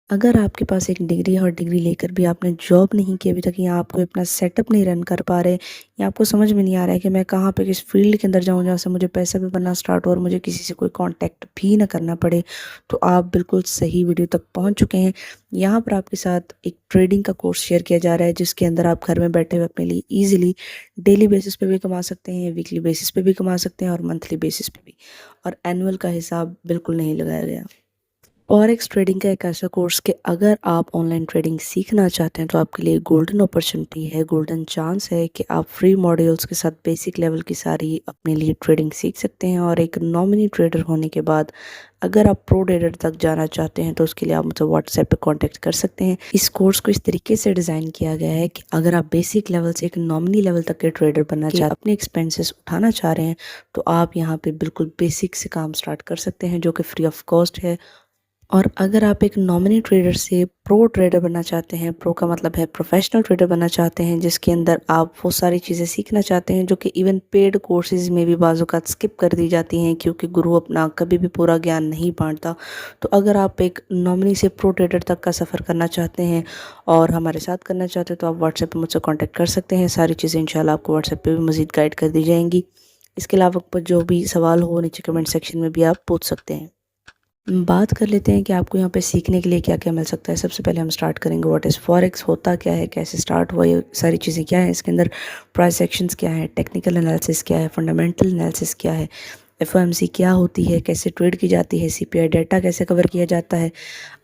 अगर आपके पास एक डिग्री है और डिग्री लेकर भी आपने जॉब नहीं की अभी तक, या आप कोई अपना सेटअप नहीं रन कर पा रहे, या आपको समझ में नहीं आ रहा है कि मैं कहाँ पे किस फील्ड के अंदर जाऊँ जहाँ से मुझे पैसा भी बनना स्टार्ट हो और मुझे किसी से कोई कांटेक्ट भी ना करना पड़े, तो आप बिल्कुल सही वीडियो तक पहुँच चुके हैं। यहाँ पर आपके साथ एक ट्रेडिंग का कोर्स शेयर किया जा रहा है, जिसके अंदर आप घर में बैठे हुए अपने लिए ईजिली डेली बेसिस पे भी कमा सकते हैं, वीकली बेसिस पे भी कमा सकते हैं और मंथली बेसिस पे भी, और एनुअल का हिसाब बिल्कुल नहीं लगाया गया। फॉरेक्स ट्रेडिंग का एक ऐसा कोर्स कि अगर आप ऑनलाइन ट्रेडिंग सीखना चाहते हैं तो आपके लिए गोल्डन अपॉर्चुनिटी है, गोल्डन चांस है कि आप फ्री मॉड्यूल्स के साथ बेसिक लेवल की सारी अपने लिए ट्रेडिंग सीख सकते हैं। और एक नॉमिनी ट्रेडर होने के बाद अगर आप प्रो ट्रेडर तक जाना चाहते हैं तो उसके लिए आप मुझसे व्हाट्सएप पे कांटेक्ट कर सकते हैं। इस कोर्स को इस तरीके से डिज़ाइन किया गया है कि अगर आप बेसिक लेवल से एक नॉमिनी लेवल तक के ट्रेडर बनना चाहते हैं, अपने एक्सपेंसेस उठाना चाह रहे हैं, तो आप यहाँ पे बिल्कुल बेसिक से काम स्टार्ट कर सकते हैं, जो कि फ्री ऑफ कॉस्ट है। और अगर आप एक नॉमिनी ट्रेडर से प्रो ट्रेडर बनना चाहते हैं, प्रो का मतलब है प्रोफेशनल ट्रेडर बनना चाहते हैं, जिसके अंदर आप वो सारी चीज़ें सीखना चाहते हैं जो कि इवन पेड कोर्सेज में भी बाज़-औक़ात स्किप कर दी जाती हैं, क्योंकि गुरु अपना कभी भी पूरा ज्ञान नहीं बांटता। तो अगर आप एक नॉमिनी से प्रो ट्रेडर तक का सफ़र करना चाहते हैं और हमारे साथ करना चाहते हैं, तो आप व्हाट्सएप पर मुझसे कॉन्टैक्ट कर सकते हैं। सारी चीज़ें इंशाल्लाह आपको व्हाट्सएप पर भी मज़ीद गाइड कर दी जाएंगी। इसके अलावा जो भी सवाल हो नीचे कमेंट सेक्शन में भी आप पूछ सकते हैं। बात कर लेते हैं कि आपको यहाँ पे सीखने के लिए क्या-क्या मिल सकता है। सबसे पहले हम स्टार्ट करेंगे व्हाट इज़ फॉरेक्स, होता क्या है, कैसे स्टार्ट हुआ, ये सारी चीज़ें क्या हैं इसके अंदर, प्राइस एक्शंस क्या हैं, टेक्निकल एनालिसिस क्या है, फंडामेंटल एनालिसिस क्या है, एफओएमसी क्या होती है, कैसे ट्रेड की जाती है, सीपीआई डाटा कैसे कवर किया जाता है,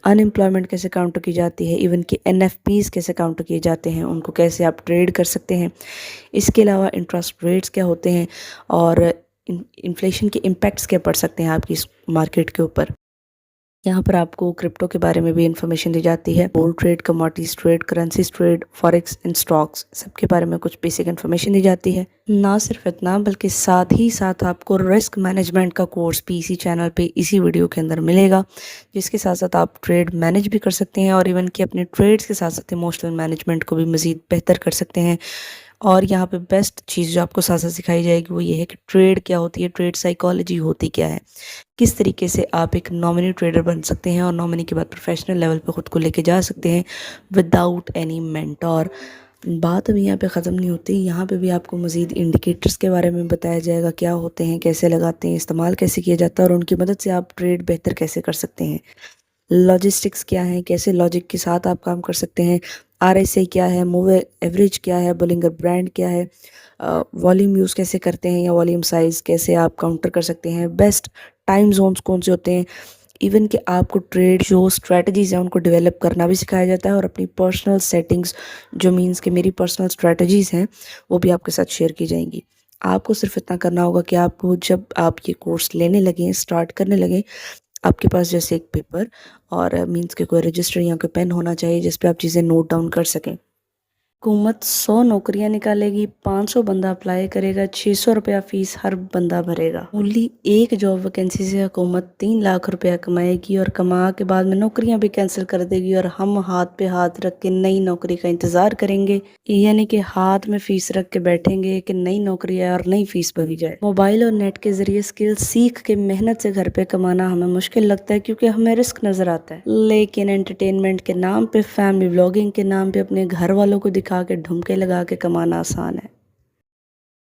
अनएम्प्लॉयमेंट कैसे काउंटर की जाती है, इवन कि एनएफपीज़ कैसे काउंटर किए जाते हैं, उनको कैसे आप ट्रेड कर सकते हैं। इसके अलावा इंटरेस्ट रेट्स क्या होते हैं और इन्फ्लेशन के इम्पैक्ट्स क्या पड़ सकते हैं आपकी इस मार्केट के ऊपर। यहाँ पर आपको क्रिप्टो के बारे में भी इंफॉर्मेशन दी जाती है, gold trade, commodities trade, currencies trade, forex and stocks, सबके बारे में कुछ बेसिक इन्फॉर्मेशन दी जाती है। ना सिर्फ इतना बल्कि साथ ही साथ आपको रिस्क मैनेजमेंट का कोर्स भी इसी चैनल पे इसी वीडियो के अंदर मिलेगा, जिसके साथ साथ आप ट्रेड मैनेज भी कर सकते हैं और इवन कि अपने ट्रेड्स के साथ साथ इमोशनल मैनेजमेंट को भी मज़ीद बेहतर कर सकते हैं। और यहाँ पे बेस्ट चीज़ जो आपको साथ साथ सिखाई जाएगी वो ये है कि ट्रेड क्या होती है, ट्रेड साइकोलॉजी होती क्या है, किस तरीके से आप एक नॉमिनी ट्रेडर बन सकते हैं और नॉमिनी के बाद प्रोफेशनल लेवल पे ख़ुद को लेके जा सकते हैं विदाउट एनी मेंटोर। बात अभी यहाँ पे ख़त्म नहीं होती, यहाँ पे भी आपको मज़ीद इंडिकेटर्स के बारे में बताया जाएगा, क्या होते हैं, कैसे लगाते हैं, इस्तेमाल कैसे किया जाता है और उनकी मदद से आप ट्रेड बेहतर कैसे कर सकते हैं। लॉजिस्टिक्स क्या है, कैसे लॉजिक के साथ आप काम कर सकते हैं, आरएसआई क्या है, मूव एवरेज क्या है, बोलिंगर ब्रांड क्या है, वॉल्यूम यूज़ कैसे करते हैं या वॉल्यूम साइज़ कैसे आप काउंटर कर सकते हैं, बेस्ट टाइम जोन्स कौन से होते हैं, इवन कि आपको ट्रेड जो स्ट्रेटजीज़ हैं उनको डेवलप करना भी सिखाया जाता है और अपनी पर्सनल सेटिंग्स, जो मीन्स कि मेरी पर्सनल स्ट्रेटजीज़ हैं, वो भी आपके साथ शेयर की जाएंगी। आपको सिर्फ इतना करना होगा कि आपको जब आप ये कोर्स लेने लगें, स्टार्ट करने लगें, आपके पास जैसे एक पेपर और मीन्स के कोई रजिस्टर या कोई पेन होना चाहिए जिस पे आप चीज़ें नोट डाउन कर सकें। हुकूमत 100 नौकरियां निकालेगी, 500 बंदा अप्लाई करेगा, 600 रुपया फीस हर बंदा भरेगा। ओनली एक जॉब वैकेंसी से हुकूमत 3 लाख रुपया कमाएगी और कमा के बाद में नौकरियां भी कैंसिल कर देगी और हम हाथ पे हाथ रख के नई नौकरी का इंतज़ार करेंगे, यानी कि हाथ में फीस रख के बैठेंगे कि नई नौकरी आए और नई फीस भरी जाए। मोबाइल और नेट के ज़रिए स्किल सीख के मेहनत से घर पे कमाना हमें मुश्किल लगता है क्योंकि हमें रिस्क नज़र आता है, लेकिन एंटरटेनमेंट के नाम पे, फैमिली व्लॉगिंग के नाम पे अपने घर वालों को दिखा के ढुमके लगा के कमाना आसान है।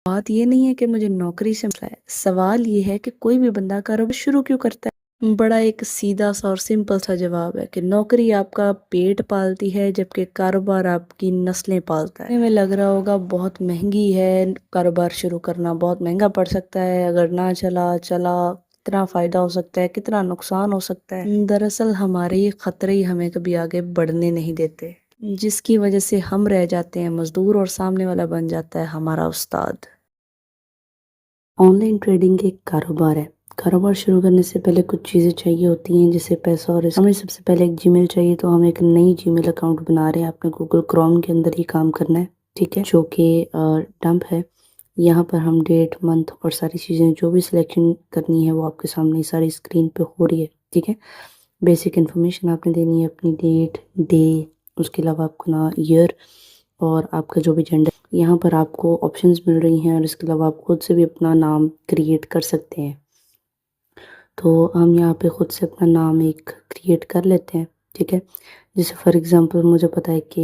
बात ये नहीं है कि मुझे नौकरी से मसला है, सवाल ये है कि कोई भी बंदा कारोबार शुरू क्यों करता है। बड़ा एक सीधा सा और सिंपल सा जवाब है कि नौकरी आपका पेट पालती है जबकि कारोबार आपकी नस्लें पालता है। हमें लग रहा होगा बहुत महंगी है, कारोबार शुरू करना बहुत महंगा पड़ सकता है, अगर ना चला कितना फ़ायदा हो सकता है, कितना नुकसान हो सकता है। दरअसल हमारे ये ख़तरे ही हमें कभी आगे बढ़ने नहीं देते, जिसकी वजह से हम रह जाते हैं मज़दूर और सामने वाला बन जाता है हमारा उस्ताद। ऑनलाइन ट्रेडिंग एक कारोबार है। कारोबार शुरू करने से पहले कुछ चीज़ें चाहिए होती हैं, जैसे पैसा और हमें सबसे पहले एक जीमेल चाहिए। तो हम एक नई जीमेल अकाउंट बना रहे हैं, आपने गूगल क्रोम के अंदर ही काम करना है, ठीक है, जो कि डंप है। यहाँ पर हम डेट, मंथ और सारी चीज़ें जो भी सिलेक्शन करनी है वो आपके सामने सारी स्क्रीन पे हो रही है, ठीक है। बेसिक इन्फॉर्मेशन आपने देनी है, अपनी डेट, डे, उसके अलावा आपका ना ईयर और आपका जो भी जेंडर। यहाँ पर आपको ऑप्शंस मिल रही हैं और इसके अलावा आप खुद से भी अपना नाम क्रिएट कर सकते हैं। तो हम यहाँ पे खुद से अपना नाम एक क्रिएट कर लेते हैं। ठीक है। जैसे फॉर एग्ज़ाम्पल मुझे पता है कि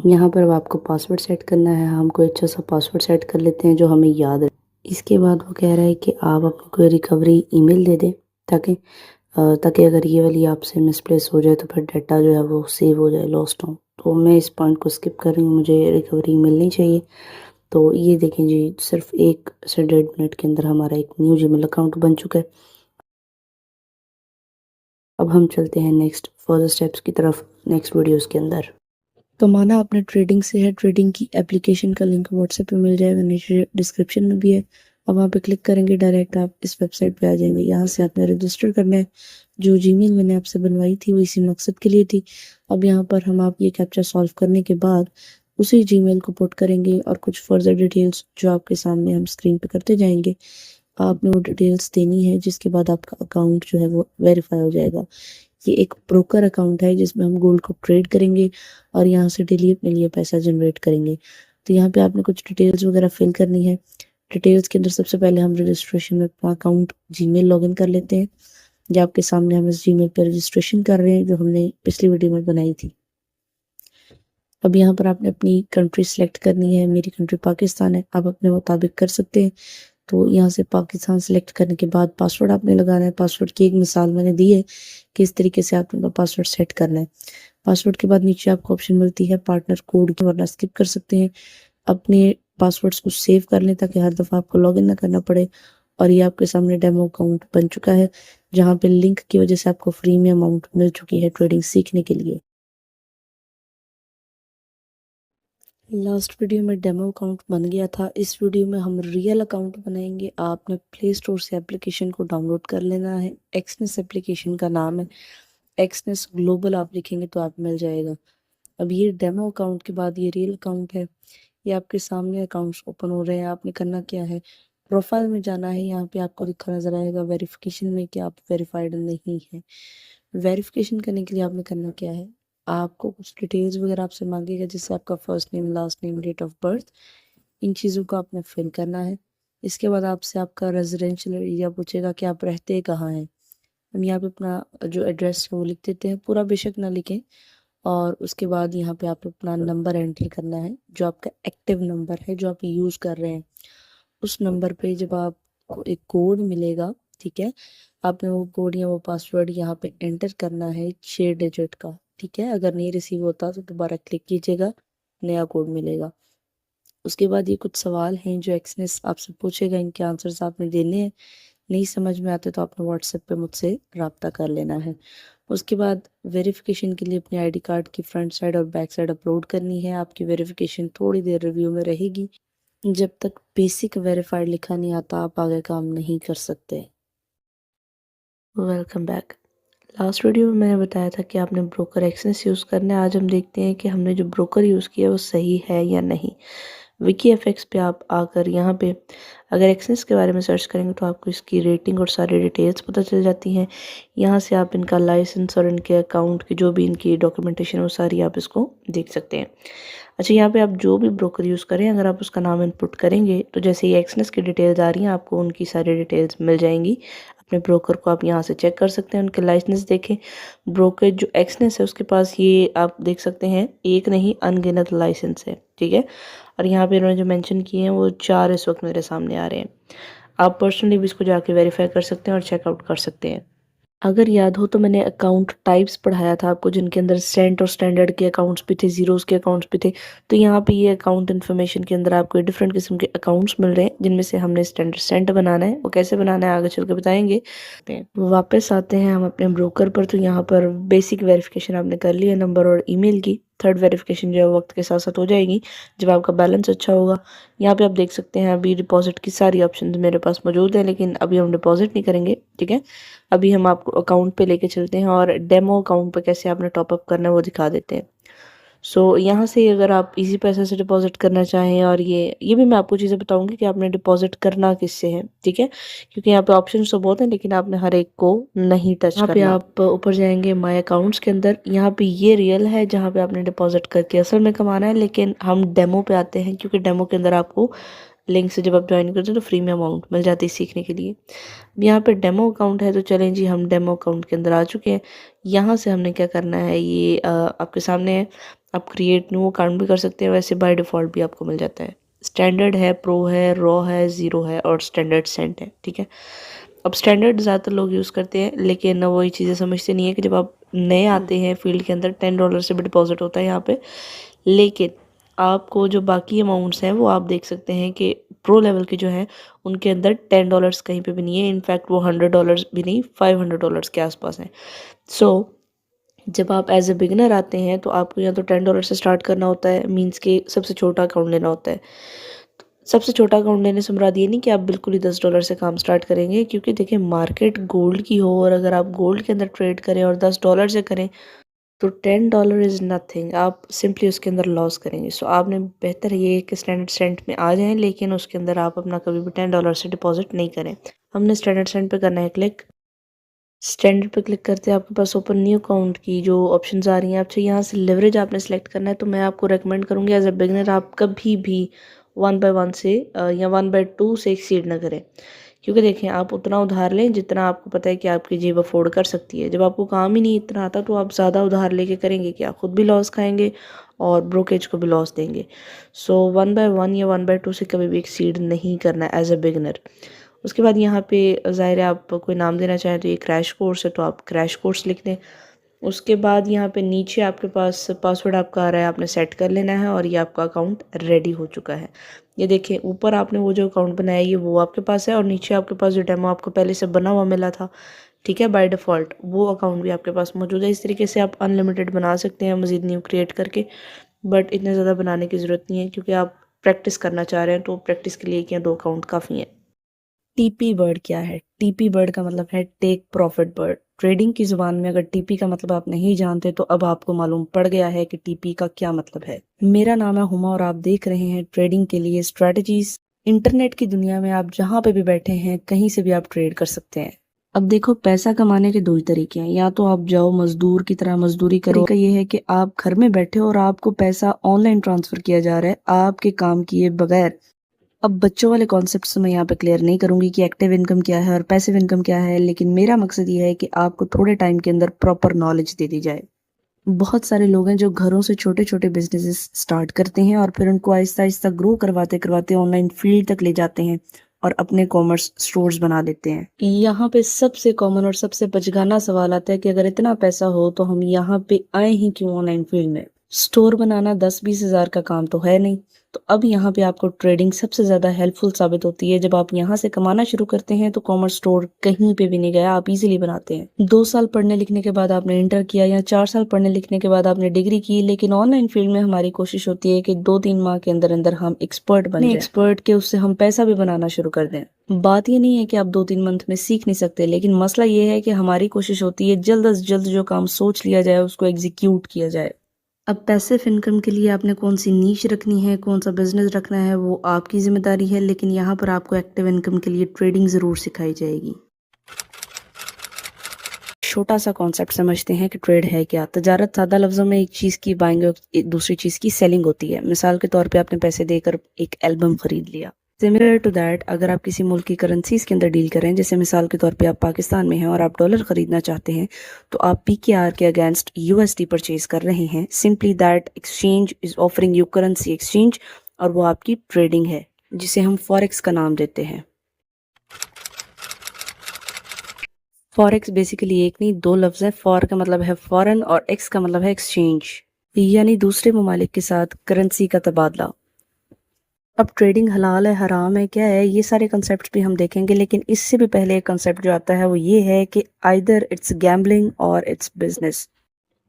यहाँ पर अब आपको पासवर्ड सेट करना है, हम कोई अच्छा सा पासवर्ड सेट कर लेते हैं जो हमें याद रहे। इसके बाद वो कह रहा है कि आप अपनी कोई रिकवरी ईमेल दे दें ताकि ताकि अगर ये वाली आपसे मिसप्लेस हो जाए तो फिर डाटा जो है वो सेव हो जाए, लॉस्ट हो। तो मैं इस पॉइंट को स्किप कर रही हूँ, मुझे रिकवरी ईमेल नहीं चाहिए। तो ये देखें जी, सिर्फ 1 से 1.5 मिनट के अंदर हमारा एक न्यू जीमेल अकाउंट बन चुका है। अब हम चलते हैं नेक्स्ट फर्दर स्टेप्स की तरफ नेक्स्ट वीडियोस के अंदर। कमाना अपने ट्रेडिंग से है। ट्रेडिंग की एप्लीकेशन का लिंक व्हाट्सएप पे मिल जाएगा, नीचे डिस्क्रिप्शन में भी है। अब वहाँ पे क्लिक करेंगे, डायरेक्ट आप इस वेबसाइट पे आ जाएंगे। यहाँ से आपने रजिस्टर करना है। जो जीमेल मैंने आपसे बनवाई थी वो इसी मकसद के लिए थी। अब यहाँ पर हम आप ये कैप्चा सॉल्व करने के बाद उसी जीमेल को पुट करेंगे और कुछ फर्दर डिटेल्स जो आपके सामने हम स्क्रीन पे करते जाएंगे। आपने वो डिटेल्स देनी है, जिसके बाद आपका अकाउंट जो है वो वेरीफाई हो जाएगा। ये एक ब्रोकर अकाउंट है जिसमें हम गोल्ड को ट्रेड करेंगे और यहाँ से डेली अपने लिए पैसा जनरेट करेंगे। तो यहाँ पे आपने कुछ डिटेल्स वगैरह फिल करनी है। डिटेल्स के अंदर सबसे पहले हम रजिस्ट्रेशन में अपना अकाउंट जीमेल लॉगिन कर लेते हैं। जो आपके सामने हम इस जीमेल पर रजिस्ट्रेशन कर रहे हैं जो हमने पिछली वीडियो में बनाई थी। अब यहाँ पर आपने अपनी कंट्री सेलेक्ट करनी है। मेरी कंट्री पाकिस्तान है, आप अपने मुताबिक कर सकते हैं। तो यहाँ से पाकिस्तान सेलेक्ट करने के बाद पासवर्ड आपने लगाना है। पासवर्ड की एक मिसाल मैंने दी है कि इस तरीके से आपने अपना पासवर्ड सेट करना है। पासवर्ड के बाद नीचे आपको ऑप्शन मिलती है पार्टनर कोड की, वरना स्किप कर सकते हैं। अपने पासवर्ड्स को सेव कर लें ताकि हर दफ़ा आपको लॉगिन ना करना पड़े। और ये आपके सामने डेमो अकाउंट बन चुका है, जहाँ पे लिंक की वजह से आपको फ्री में अमाउंट मिल चुकी है ट्रेडिंग सीखने के लिए। लास्ट वीडियो में डेमो अकाउंट बन गया था, इस वीडियो में हम रियल अकाउंट बनाएंगे। आपने प्ले स्टोर से एप्लीकेशन को डाउनलोड कर लेना है। एक्सनेस एप्लीकेशन का नाम है, एक्सनेस ग्लोबल आप लिखेंगे तो आप मिल जाएगा। अब ये डेमो अकाउंट के बाद ये रियल अकाउंट है। ये आपके सामने अकाउंट्स ओपन हो रहे हैं। आपने करना क्या है, प्रोफाइल में जाना है। यहाँ पे आपको लिखा नजर आएगा वेरिफिकेशन में कि आप वेरीफाइड नहीं है। वेरिफिकेशन करने के लिए आपने करना क्या है, आपको कुछ डिटेल्स वगैरह आपसे मांगेगा, जैसे आपका first name, last name, date of birth. इन चीज़ों को आपने फिल करना है। इसके बाद आपसे आपका रेजिडेंशियल एरिया पूछेगा कि आप रहते कहाँ हैं। हम यहाँ पे अपना जो एड्रेस है वो लिख देते हैं, पूरा बेशक ना लिखें। और उसके बाद यहाँ पे आप अपना नंबर एंटर करना है, जो आपका एक्टिव नंबर है जो आप यूज़ कर रहे हैं। उस नंबर पे जब आपको एक कोड मिलेगा, ठीक है, आपने वो कोड या वो पासवर्ड यहाँ पे एंटर करना है 6 डिजिट का। ठीक है, अगर नहीं रिसीव होता तो दोबारा क्लिक कीजिएगा, नया कोड मिलेगा। उसके बाद ये कुछ सवाल हैं जो एक्सनेस आपसे पूछेगा, इनके आंसर्स आपने देने हैं। नहीं समझ में आते तो आपने व्हाट्सएप पे मुझसे रब्ता कर लेना है। उसके बाद वेरिफिकेशन के लिए अपने आईडी कार्ड की फ्रंट साइड और बैक साइड अपलोड करनी है। आपकी वेरिफिकेशन थोड़ी देर रिव्यू में रहेगी। जब तक बेसिक वेरीफाइड लिखा नहीं आता आप आगे काम नहीं कर सकते। Welcome back. लास्ट वीडियो में मैंने बताया था कि आपने ब्रोकर एक्सेस यूज़ करना है। आज हम देखते हैं कि हमने जो ब्रोकर यूज़ किया वो सही है या नहीं। विकी एफएक्स पे आप आकर यहाँ पे अगर एक्सेस के बारे में सर्च करेंगे तो आपको इसकी रेटिंग और सारी डिटेल्स पता चल जाती हैं। यहाँ से आप इनका लाइसेंस और इनके अकाउंट की जो भी इनकी डॉक्यूमेंटेशन है वो सारी आप इसको देख सकते हैं। अच्छा, यहाँ पे आप जो भी ब्रोकर यूज़ करें अगर आप उसका नाम इनपुट करेंगे तो जैसे ये एक्सनेस की डिटेल्स आ रही हैं आपको उनकी सारी डिटेल्स मिल जाएंगी। अपने ब्रोकर को आप यहाँ से चेक कर सकते हैं, उनके लाइसेंस देखें। ब्रोकर जो एक्सनेस है उसके पास ये आप देख सकते हैं एक नहीं अनगिनत लाइसेंस है, ठीक है। और यहाँ पे उन्होंने जो मेंशन किए हैं वो 4 इस वक्त मेरे सामने आ रहे हैं। आप पर्सनली भी इसको जाके वेरीफाई कर सकते हैं और चेकआउट कर सकते हैं। अगर याद हो तो मैंने अकाउंट टाइप्स पढ़ाया था आपको, जिनके अंदर सेंट और स्टैंडर्ड के अकाउंट्स भी थे, ज़ीरोज़ के अकाउंट्स भी थे। तो यहाँ पे ये अकाउंट इन्फॉर्मेशन के अंदर आपको डिफरेंट किस्म के अकाउंट्स मिल रहे हैं, जिनमें से हमने स्टैंडर्ड सेंट बनाना है। वो कैसे बनाना है आगे चल के बताएंगे। वापस आते हैं हम अपने ब्रोकर पर। तो यहाँ पर बेसिक वेरिफिकेशन आपने कर ली है नंबर और ईमेल की। थर्ड वेरिफिकेशन जो है वक्त के साथ साथ हो जाएगी जब आपका बैलेंस अच्छा होगा। यहाँ पे आप देख सकते हैं अभी डिपॉजिट की सारी ऑप्शंस मेरे पास मौजूद हैं, लेकिन अभी हम डिपॉजिट नहीं करेंगे, ठीक है। अभी हम आपको अकाउंट पे लेके चलते हैं और डेमो अकाउंट पे कैसे आपने टॉपअप करना है वो दिखा देते हैं। सो यहाँ से अगर आप इजी पैसे से डिपॉजिट करना चाहें, और ये भी मैं आपको चीज़ें बताऊंगी कि आपने डिपॉजिट करना किससे है, ठीक है, क्योंकि यहाँ पे ऑप्शन तो बहुत हैं लेकिन आपने हर एक को नहीं टच करना। यहाँ पे आप ऊपर जाएंगे माय अकाउंट्स के अंदर, यहाँ पे ये रियल है जहाँ पे आपने डिपॉजिट करके असल में कमाना है, लेकिन हम डेमो पे आते हैं क्योंकि डेमो के अंदर आपको लिंक से जब आप ज्वाइन करते हो तो फ्री में अमाउंट मिल जाती है सीखने के लिए। अब यहाँ पे डेमो अकाउंट है, तो चलें जी हम डेमो अकाउंट के अंदर आ चुके हैं। यहाँ से हमने क्या करना है, ये आपके सामने है। आप क्रिएट न्यू अकाउंट भी कर सकते हैं, वैसे बाय डिफ़ॉल्ट भी आपको मिल जाता है। स्टैंडर्ड है, प्रो है, रॉ है, ज़ीरो है और स्टैंडर्ड सेंट है, ठीक है। अब स्टैंडर्ड ज़्यादातर लोग यूज़ करते हैं, लेकिन वही चीज़ें समझते नहीं है कि जब आप नए आते हैं फील्ड के अंदर $10 से भी डिपॉजिट होता है यहाँ पे। लेकिन आपको जो बाकी अमाउंट्स हैं वो आप देख सकते हैं कि प्रो लेवल के जो हैं उनके अंदर $10 कहीं पे भी नहीं है। इनफैक्ट वो $100 भी नहीं, $500 के आसपास हैं। सो जब आप एज ए बिगिनर आते हैं तो आपको या तो $10 से स्टार्ट करना होता है, मीन्स के सबसे छोटा अकाउंट लेना होता है। सबसे छोटा अकाउंट लेने से मुराद ये नहीं कि आप बिल्कुल ही $10 से काम स्टार्ट करेंगे, क्योंकि देखिए मार्केट गोल्ड की हो और अगर आप गोल्ड के अंदर ट्रेड करें और $10 से करें तो $10 इज़ नथिंग, आप सिंपली उसके अंदर लॉस करेंगे। सो आपने बेहतर ये है कि स्टैंडर्ड सेंट में आ जाएं, लेकिन उसके अंदर आप अपना कभी भी $10 से डिपॉजिट नहीं करें। हमने स्टैंडर्ड सेंट पे करना है क्लिक। स्टैंडर्ड पे क्लिक करते हैं आपके पास ओपन न्यू अकाउंट की जो ऑप्शंस आ रही हैं, अच्छा यहाँ से लेवरेज आपने सेलेक्ट करना है। तो मैं आपको रेकमेंड करूँगी एज अ बिगिनर आप कभी भी 1/1 से या 1/2 से एक्सीड ना करें, क्योंकि देखें आप उतना उधार लें जितना आपको पता है कि आपकी जेब अफोर्ड कर सकती है। जब आपको काम ही नहीं इतना आता तो आप ज़्यादा उधार लेके करेंगे क्या, खुद भी लॉस खाएंगे और ब्रोकेज को भी लॉस देंगे। सो 1/1 या 1/2 से कभी भी एक्सीड नहीं करना एज अ बिगिनर। उसके बाद यहाँ पे ज़ाहिर है आप कोई नाम देना चाहें तो ये क्रैश कोर्स है तो आप क्रैश कोर्स लिख दें। उसके बाद यहाँ पे नीचे आपके पास पासवर्ड आपका आ रहा है, आपने सेट कर लेना है और ये आपका अकाउंट रेडी हो चुका है। ये देखें ऊपर आपने वो जो अकाउंट बनाया ये वो आपके पास है और नीचे आपके पास जो डेमो आपको पहले से बना हुआ मिला था, ठीक है, बाय डिफ़ॉल्ट वो अकाउंट भी आपके पास मौजूद है। इस तरीके से आप अनलिमिटेड बना सकते हैं मज़ीद न्यू क्रिएट करके, बट इतने ज़्यादा बनाने की ज़रूरत नहीं है क्योंकि आप प्रैक्टिस करना चाह रहे हैं तो प्रैक्टिस के लिए एक या दो अकाउंट काफ़ी हैं। टीपी वर्ड क्या है? टीपी वर्ड का मतलब है टेक प्रॉफिट वर्ड। ट्रेडिंग की ज़ुबान में अगर टीपी का मतलब आप नहीं जानते तो अब आपको मालूम पड़ गया है कि टीपी का क्या मतलब है। मेरा नाम है हुमा और आप देख रहे हैं ट्रेडिंग के लिए स्ट्रेटजीज। इंटरनेट की दुनिया में आप जहाँ पे भी बैठे हैं कहीं से भी आप ट्रेड कर सकते हैं। अब देखो पैसा कमाने के दो ही तरीके हैं, या तो आप जाओ मजदूर की तरह मजदूरी करो, तरीका ये है कि आप घर में बैठे हो और आपको पैसा ऑनलाइन ट्रांसफर किया जा रहा है आपके काम किए बगैर। अब बच्चों वाले कॉन्सेप्ट्स मैं यहाँ पे क्लियर नहीं करूंगी कि एक्टिव इनकम क्या है और पैसिव इनकम क्या है, लेकिन मेरा मकसद ये है कि आपको थोड़े टाइम के अंदर प्रॉपर नॉलेज दे दी जाए। बहुत सारे लोग हैं जो घरों से छोटे छोटे बिजनेसेस स्टार्ट करते हैं और फिर उनको आहिस्ता आहिस्ता ग्रो करवाते करवाते ऑनलाइन फील्ड तक ले जाते हैं और अपने कॉमर्स स्टोर्स बना लेते हैं। यहाँ पे सबसे कॉमन और सबसे बचगाना सवाल आता है कि अगर इतना पैसा हो तो हम यहाँ पे आए ही क्यों ऑनलाइन फील्ड में। स्टोर बनाना 10-20 हज़ार का काम तो है नहीं। तो अब यहाँ पे आपको ट्रेडिंग सबसे ज़्यादा हेल्पफुल साबित होती है। जब आप यहाँ से कमाना शुरू करते हैं तो कॉमर्स स्टोर कहीं पे भी नहीं गया, आप इजीली बनाते हैं। 2 साल पढ़ने लिखने के बाद आपने इंटर किया या 4 साल पढ़ने लिखने के बाद आपने डिग्री की, लेकिन ऑनलाइन फील्ड में हमारी कोशिश होती है कि 2-3 माह के अंदर अंदर हम एक्सपर्ट बन जाएं। एक्सपर्ट के उससे हम पैसा भी बनाना शुरू कर दें। बात ये नहीं है कि आप 2-3 मंथ में सीख नहीं सकते, लेकिन मसला ये है कि हमारी कोशिश होती है जल्द से जल्द जो काम सोच लिया जाए उसको एग्जीक्यूट किया जाए। अब पैसिव इनकम के लिए आपने कौन सी नीश रखनी है, कौन सा बिजनेस रखना है, वो आपकी जिम्मेदारी है, लेकिन यहाँ पर आपको एक्टिव इनकम के लिए ट्रेडिंग ज़रूर सिखाई जाएगी। छोटा सा कॉन्सेप्ट समझते हैं कि ट्रेड है क्या। तजारत सादा लफ्ज़ों में एक चीज़ की बाइंग और दूसरी चीज़ की सेलिंग होती है। मिसाल के तौर पे आपने पैसे देकर एक एल्बम खरीद लिया। सिमिलर टू दैट अगर आप किसी मुल्क की करेंसीज के अंदर डील करें, जैसे मिसाल के तौर पे आप पाकिस्तान में हैं और आप डॉलर खरीदना चाहते हैं, तो आप पीकेआर के अगेंस्ट यूएसडी परचेज कर रहे हैं। Simply that exchange is offering you currency exchange और वो आपकी ट्रेडिंग है जिसे हम फॉरेक्स का नाम देते हैं। फॉरेक्स बेसिकली एक नहीं दो लफ्ज़ है। फॉर का मतलब है फॉरेन और एक्स का मतलब है एक्सचेंज, यानी दूसरे ममालिक के साथ करेंसी का तबादला। अब ट्रेडिंग हलाल है हराम है क्या है, ये सारे कंसेप्ट भी हम देखेंगे, लेकिन इससे भी पहले एक कंसेप्ट जो आता है वो ये है कि आइदर इट्स गैम्बलिंग और इट्स बिजनेस।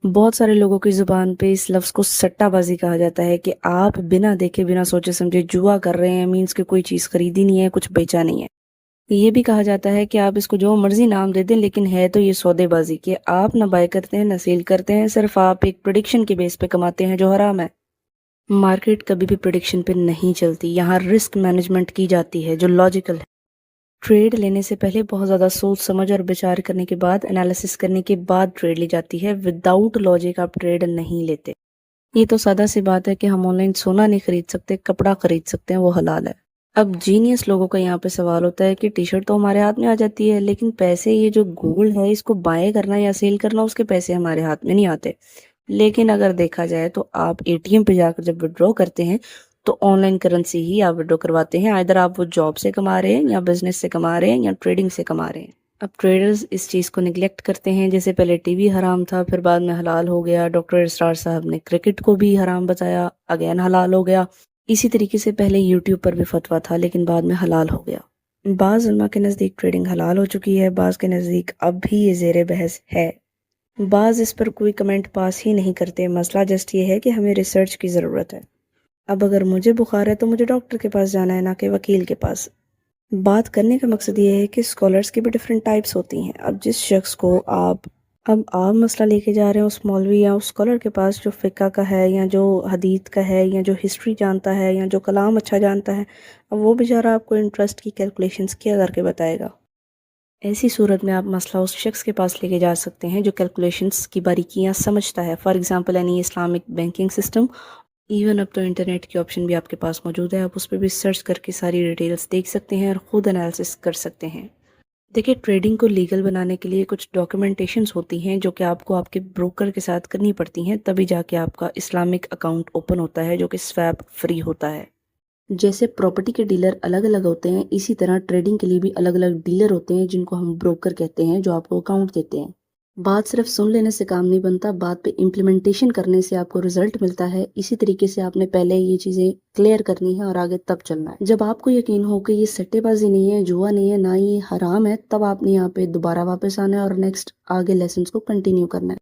बहुत सारे लोगों की जुबान पे इस लफ्ज़ को सट्टाबाजी कहा जाता है कि आप बिना देखे बिना सोचे समझे जुआ कर रहे हैं, मीन्स कि कोई चीज़ खरीदी नहीं है, कुछ बेचा नहीं है। ये भी कहा जाता है कि आप इसको जो मर्जी नाम दे दें, लेकिन है तो ये सौदेबाजी कि आप ना बाय करते हैं ना सेल करते हैं, सिर्फ आप एक प्रेडिक्शन के बेस पे कमाते हैं जो हराम है। मार्केट कभी भी प्रेडिक्शन पे नहीं चलती, यहाँ रिस्क मैनेजमेंट की जाती है जो लॉजिकल है। ट्रेड लेने से पहले बहुत ज़्यादा सोच समझ और विचार करने के बाद, एनालिसिस करने के बाद ट्रेड ली जाती है। विदाउट लॉजिक आप ट्रेड नहीं लेते। ये तो सादा सी बात है कि हम ऑनलाइन सोना नहीं खरीद सकते, कपड़ा खरीद सकते हैं, वो हलाल है। अब जीनियस लोगों का यहाँ पे सवाल होता है कि टी-शर्ट तो हमारे हाथ में आ जाती है, लेकिन पैसे ये जो गोल्ड है इसको बाय करना या सेल करना उसके पैसे हमारे हाथ में नहीं आते। लेकिन अगर देखा जाए तो आप एटीएम पे जाकर जब विड्रॉ करते हैं तो ऑनलाइन करेंसी ही आप विड्रॉ करवाते हैं। आइदर आप वो जॉब से कमा रहे हैं या बिजनेस से कमा रहे हैं या ट्रेडिंग से कमा रहे हैं। अब ट्रेडर्स इस चीज़ को निगलेक्ट करते हैं, जैसे पहले टीवी हराम था, फिर बाद में हलाल हो गया। डॉक्टर इसरार साहब ने क्रिकेट को भी हराम बताया, अगेन हलाल हो गया। इसी तरीके से पहले यूट्यूब पर भी फतवा था, लेकिन बाद में हलाल हो गया। बाज़ उलमा के नज़दीक ट्रेडिंग हलाल हो चुकी है, बाज़ के नज़दीक अब भी ये ज़ेर बहस है। बाज़ इस पर कोई कमेंट पास ही नहीं करते। मसला जस्ट ये है कि हमें रिसर्च की ज़रूरत है। अब अगर मुझे बुखार है तो मुझे डॉक्टर के पास जाना है, ना कि वकील के पास। बात करने का मकसद ये है कि स्कॉलर्स की भी डिफरेंट टाइप्स होती हैं। अब जिस शख्स को आप मसला लेके जा रहे हैं उस मौलवी या उस स्कॉलर के पास जो फ़िक़्ह का है या जो हदीत का है या जो हिस्ट्री जानता है या जो कलाम अच्छा जानता है, अब वो बेचारा आपको इंटरेस्ट की कैलकुलेशंस क्या करके बताएगा। ऐसी सूरत में आप मसला उस शख्स के पास लेके जा सकते हैं जो कैलकुलेशंस की बारीकियां समझता है। For example any Islamic banking system. Even अब तो इंटरनेट की ऑप्शन भी आपके पास मौजूद है, आप उस पर भी सर्च करके सारी डिटेल्स देख सकते हैं और ख़ुद एनालिसिस कर सकते हैं। देखिए, ट्रेडिंग को लीगल बनाने के लिए कुछ डॉक्यूमेंटेशंस होती हैं जो कि आपको आपके ब्रोकर के साथ करनी पड़ती हैं, तभी जाके आपका इस्लामिक अकाउंट ओपन होता है जो कि स्वैप फ्री होता है। जैसे प्रॉपर्टी के डीलर अलग अलग होते हैं, इसी तरह ट्रेडिंग के लिए भी अलग अलग डीलर होते हैं जिनको हम ब्रोकर कहते हैं, जो आपको अकाउंट देते हैं। बात सिर्फ सुन लेने से काम नहीं बनता, बात पे इम्प्लीमेंटेशन करने से आपको रिजल्ट मिलता है। इसी तरीके से आपने पहले ये चीज़ें क्लियर करनी है और आगे तब चलना है। जब आपको यकीन हो कि ये सट्टेबाजी नहीं है, जुआ नहीं है, ना ये हराम है, तब आपने यहाँ पे दोबारा वापस आना है और नेक्स्ट आगे लेसन्स को कंटिन्यू करना है।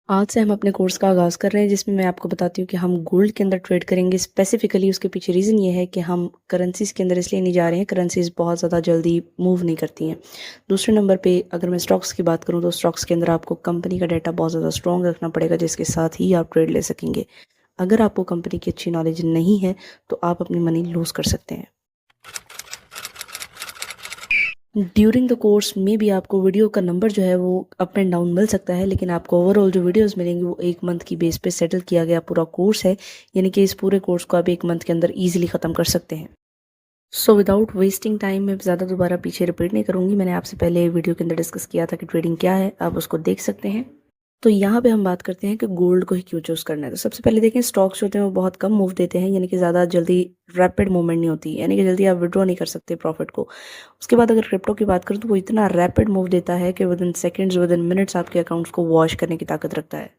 आज से हम अपने कोर्स का आगाज़ कर रहे हैं, जिसमें मैं आपको बताती हूँ कि हम गोल्ड के अंदर ट्रेड करेंगे स्पेसिफिकली। उसके पीछे रीज़न ये है कि हम करेंसीज़ के अंदर इसलिए नहीं जा रहे हैं, करेंसीज़ बहुत ज़्यादा जल्दी मूव नहीं करती हैं। दूसरे नंबर पे अगर मैं स्टॉक्स की बात करूँ तो स्टॉक्स के अंदर आपको कंपनी का डाटा बहुत ज़्यादा स्ट्रॉन्ग रखना पड़ेगा, जिसके साथ ही आप ट्रेड ले सकेंगे। अगर आपको कंपनी की अच्छी नॉलेज नहीं है तो आप अपनी मनी लूज़ कर सकते हैं। ड्यूरिंग द कोर्स में भी आपको वीडियो का नंबर जो है वो अप एंड डाउन मिल सकता है, लेकिन आपको ओवरऑल जो वीडियोस मिलेंगी वो 1 मंथ की बेस पे सेटल किया गया पूरा कोर्स है। यानी कि इस पूरे कोर्स को आप 1 मंथ के अंदर ईजिली ख़त्म कर सकते हैं। सो विदाउट वेस्टिंग टाइम मैं ज़्यादा दोबारा पीछे रिपीट नहीं करूँगी। मैंने आपसे पहले वीडियो के अंदर डिस्कस किया था कि ट्रेडिंग क्या है, आप उसको देख सकते हैं। तो यहाँ पे हम बात करते हैं कि गोल्ड को ही क्यों चूज़ करना है। तो सबसे पहले देखें, स्टॉक्स होते हैं वो बहुत कम मूव देते हैं, यानी कि ज़्यादा जल्दी रैपिड मूवमेंट नहीं होती, यानी कि जल्दी आप विड्रॉ नहीं कर सकते प्रॉफिट को। उसके बाद अगर क्रिप्टो की बात करूँ तो वो इतना रैपिड मूव देता है कि with in seconds, with in minutes आपके अकाउंट्स को वॉश करने की ताकत रखता है।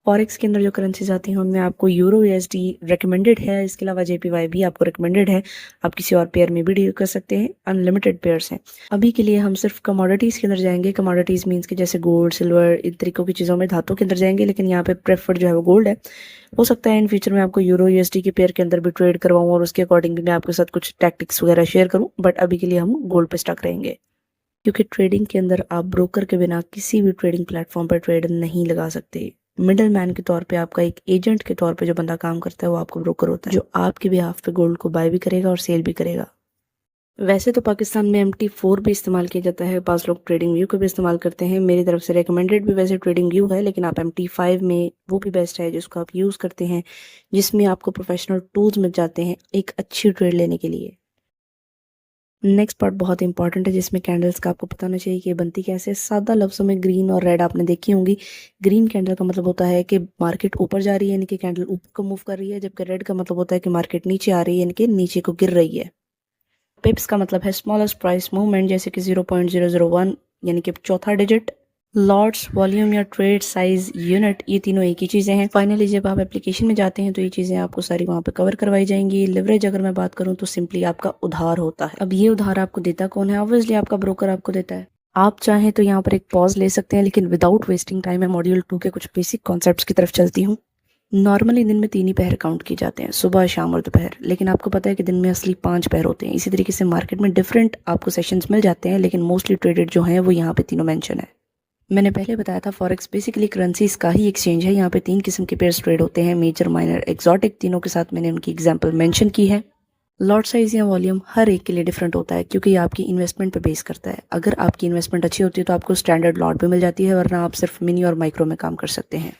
फॉरेक्स के अंदर जो करेंसीज आती हैं उनमें आपको यूरो यूएसडी रिकमेंडेड है, इसके अलावा जेपीवाई भी आपको रिकमेंडेड है। आप किसी और पेयर में भी डील कर सकते हैं, अनलिमिटेड पेयर्स हैं। अभी के लिए हम सिर्फ कमोडिटीज़ के अंदर जाएंगे। कमोडिटीज़ मीन्स कि जैसे गोल्ड, सिल्वर, इन तरीकों की चीज़ों में, धातु के अंदर जाएंगे, लेकिन यहाँ पे प्रेफर्ड जो है वो गोल्ड है। हो सकता है इन फ्यूचर में आपको यूरो यूएसडी के पेयर के अंदर भी ट्रेड करवाऊँ और उसके अकॉर्डिंग भी मैं आपके साथ कुछ टैक्टिक्स वगैरह शेयर करूँ, बट अभी के लिए हम गोल्ड पे स्टक रहेंगे, क्योंकि ट्रेडिंग के अंदर आप ब्रोकर के बिना किसी भी ट्रेडिंग प्लेटफॉर्म पर ट्रेड नहीं लगा सकते। मिडल मैन के तौर पे, आपका एक एजेंट के तौर पे जो बंदा काम करता है वो आपका ब्रोकर होता है, जो आपके बिहाफ पे गोल्ड को बाय भी करेगा और सेल भी करेगा। वैसे तो पाकिस्तान में MT4 भी इस्तेमाल किया जाता है, पास लोग ट्रेडिंग व्यू को भी इस्तेमाल करते हैं। मेरी तरफ से रिकमेंडेड भी वैसे ट्रेडिंग व्यू है, लेकिन आप MT5 में वो भी बेस्ट है जिसको आप यूज़ करते हैं, जिसमें आपको प्रोफेशनल टूल्स मिल जाते हैं एक अच्छी ट्रेड लेने के लिए। नेक्स्ट पार्ट बहुत इंपॉर्टेंट है, जिसमें कैंडल्स का आपको पता होना चाहिए कि बनती कैसे। सादा लफ्ज़ों में ग्रीन और रेड आपने देखी होंगी। ग्रीन कैंडल का मतलब होता है कि मार्केट ऊपर जा रही है, यानी कि कैंडल ऊपर को मूव कर रही है, जबकि रेड का मतलब होता है कि मार्केट नीचे आ रही है, यानी कि नीचे को गिर रही है। पिप्स का मतलब है स्मॉलेस्ट प्राइस मूवमेंट, जैसे कि 0.001 यानी कि चौथा डिजिट। लॉट्स, वॉल्यूम या ट्रेड साइज यूनिट, ये तीनों एक ही चीज़ें हैं। फाइनली जब आप एप्लीकेशन में जाते हैं तो ये चीज़ें आपको सारी वहाँ पे कवर करवाई जाएंगी। लिवरेज अगर मैं बात करूँ तो सिंपली आपका उधार होता है। अब ये उधार आपको देता कौन है? ऑब्वियसली आपका ब्रोकर आपको देता है। आप चाहें तो यहाँ पर एक पॉज ले सकते हैं, लेकिन विदाउट वेस्टिंग टाइम मैं मॉड्यूल 2 के कुछ बेसिक कॉन्सेप्ट्स की तरफ चलती हूँ। नॉर्मली दिन में 3 ही पहर काउंट किए जाते हैं, सुबह, शाम और दोपहर, लेकिन आपको पता है कि दिन में असली 5 पहर होते हैं। इसी तरीके से मार्केट में डिफरेंट आपको सेशंस मिल जाते हैं, लेकिन मोस्टली ट्रेडेड जो हैं वो यहाँ पे तीनों मेंशन है। मैंने पहले बताया था फॉरेक्स बेसिकली करेंसीज का ही एक्सचेंज है। यहाँ पे 3 किस्म के पेयर्स ट्रेड होते हैं, मेजर, माइनर, एक्सोटिक। तीनों के साथ मैंने उनकी एग्जांपल मेंशन की है। लॉट साइज या वॉल्यूम हर एक के लिए डिफरेंट होता है, क्योंकि ये आपकी इन्वेस्टमेंट पे बेस करता है। अगर आपकी इन्वेस्टमेंट अच्छी होती है तो आपको स्टैंडर्ड लॉट भी मिल जाती है, वरना आप सिर्फ मिनी और माइक्रो में काम कर सकते हैं।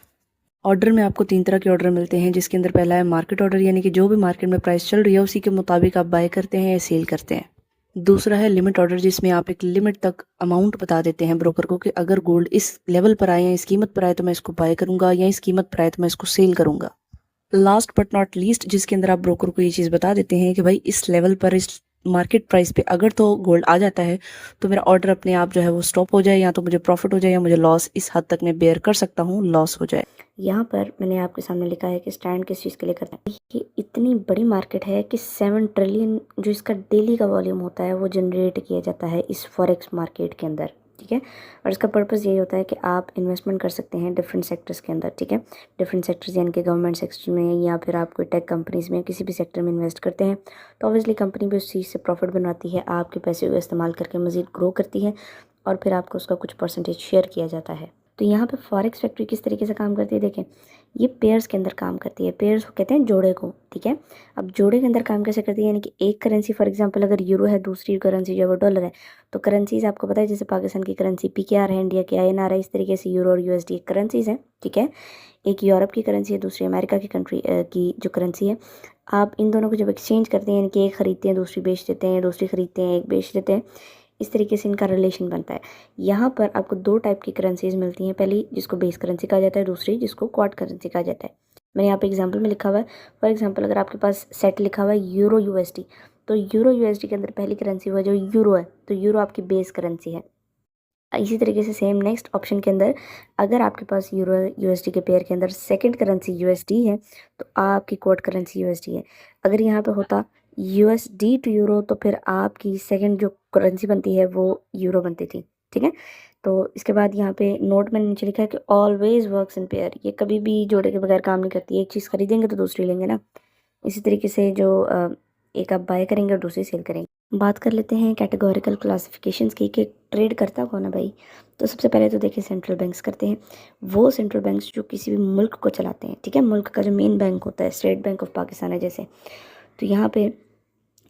ऑर्डर में आपको 3 तरह के ऑर्डर मिलते हैं, जिसके अंदर पहला है मार्केट ऑर्डर, यानी कि जो भी मार्केट में प्राइस चल रही है उसी के मुताबिक आप बाय करते हैं या सेल करते हैं। दूसरा है लिमिट ऑर्डर, जिसमें आप एक लिमिट तक अमाउंट बता देते हैं ब्रोकर को कि अगर गोल्ड इस लेवल पर आए या इस कीमत पर आए तो मैं इसको बाय करूंगा, या इस कीमत पर आए तो मैं इसको सेल करूंगा। लास्ट बट नॉट लीस्ट, जिसके अंदर आप ब्रोकर को ये चीज़ बता देते हैं कि भाई इस लेवल पर, इस मार्केट प्राइस पे अगर तो गोल्ड आ जाता है तो मेरा ऑर्डर अपने आप जो है वो स्टॉप हो जाए, या तो मुझे प्रॉफिट हो जाए या मुझे लॉस इस हद तक मैं बेयर कर सकता हूँ, लॉस हो जाए। यहाँ पर मैंने आपके सामने लिखा है कि स्टैंड किस चीज़ के लिए करते हैं। ये इतनी बड़ी मार्केट है कि 7 ट्रिलियन जो इसका डेली का वॉल्यूम होता है वो जनरेट किया जाता है इस फॉरेक्स मार्केट के अंदर, ठीक है। और इसका पर्पस यही होता है कि आप इन्वेस्टमेंट कर सकते हैं डिफरेंट सेक्टर्स के अंदर, ठीक है। डिफरेंट सेक्टर्स यानी कि गवर्नमेंट सेक्टर में, या फिर आप कोई टेक कंपनीज़ में, किसी भी सेक्टर में इन्वेस्ट करते हैं तो ऑब्वियसली कंपनी भी उस चीज़ से प्रॉफिट बनाती है, आपके पैसे को इस्तेमाल करके मज़ीद ग्रो करती है और फिर आपको उसका कुछ परसेंटेज शेयर किया जाता है। तो यहाँ पे फॉरेक्स फैक्ट्री किस तरीके से काम करती है, देखें, ये पेयर्स के अंदर काम करती है। पेयर्स को कहते हैं जोड़े को, ठीक है। अब जोड़े के अंदर काम कैसे करती है, यानी कि एक करेंसी फॉर एग्जांपल अगर यूरो है, दूसरी करेंसी जो है वो डॉलर है, तो करेंसीज आपको पता है जैसे पाकिस्तान की करेंसी PKR है, इंडिया की INR है, इस तरीके से यूरो और USD करेंसीज हैं, ठीक है। एक यूरोप की करेंसी है, दूसरी अमेरिका की कंट्री की जो करेंसी है। आप इन दोनों को जब एक्सचेंज करते हैं, यानी कि एक खरीदते हैं दूसरी बेच देते हैं, दूसरी खरीदते हैं एक बेच देते हैं, इस तरीके से इनका रिलेशन बनता है। यहाँ पर आपको 2 टाइप की करेंसीज मिलती हैं, पहली जिसको बेस करेंसी कहा जाता है, दूसरी जिसको क्वाड करेंसी कहा जाता है। मैंने यहाँ पे एग्जांपल में लिखा हुआ है, फॉर एग्जांपल अगर आपके पास सेट लिखा हुआ है यूरो USD, तो यूरो USD के अंदर पहली करेंसी हुआ जो यूरो है, तो यूरो आपकी बेस करेंसी है। इसी तरीके से सेम नेक्स्ट ऑप्शन के अंदर अगर आपके पास यूरो USD के पेयर के अंदर सेकंड करेंसी USD है तो आपकी क्वाड करेंसी USD है। अगर यहाँ पे होता USD टू यूरो तो फिर आपकी सेकंड जो करेंसी बनती है वो यूरो बनती थी, ठीक है। तो इसके बाद यहाँ पे नोट मैंने नीचे लिखा है कि ऑलवेज वर्क्स इन पेयर, ये कभी भी जोड़े के बगैर काम नहीं करती, एक चीज़ खरीदेंगे तो दूसरी लेंगे ना। इसी तरीके से जो एक आप बाय करेंगे और दूसरी सेल करेंगे। बात कर लेते हैं कैटेगोरिकल क्लासिफिकेशंस की कि ट्रेड करता कौन है भाई। तो सबसे पहले तो देखिए सेंट्रल बैंक्स करते हैं, वो सेंट्रल बैंक्स जो किसी भी मुल्क को चलाते हैं, ठीक है। मुल्क का जो मेन बैंक होता है, स्टेट बैंक ऑफ पाकिस्तान है जैसे, तो यहाँ पे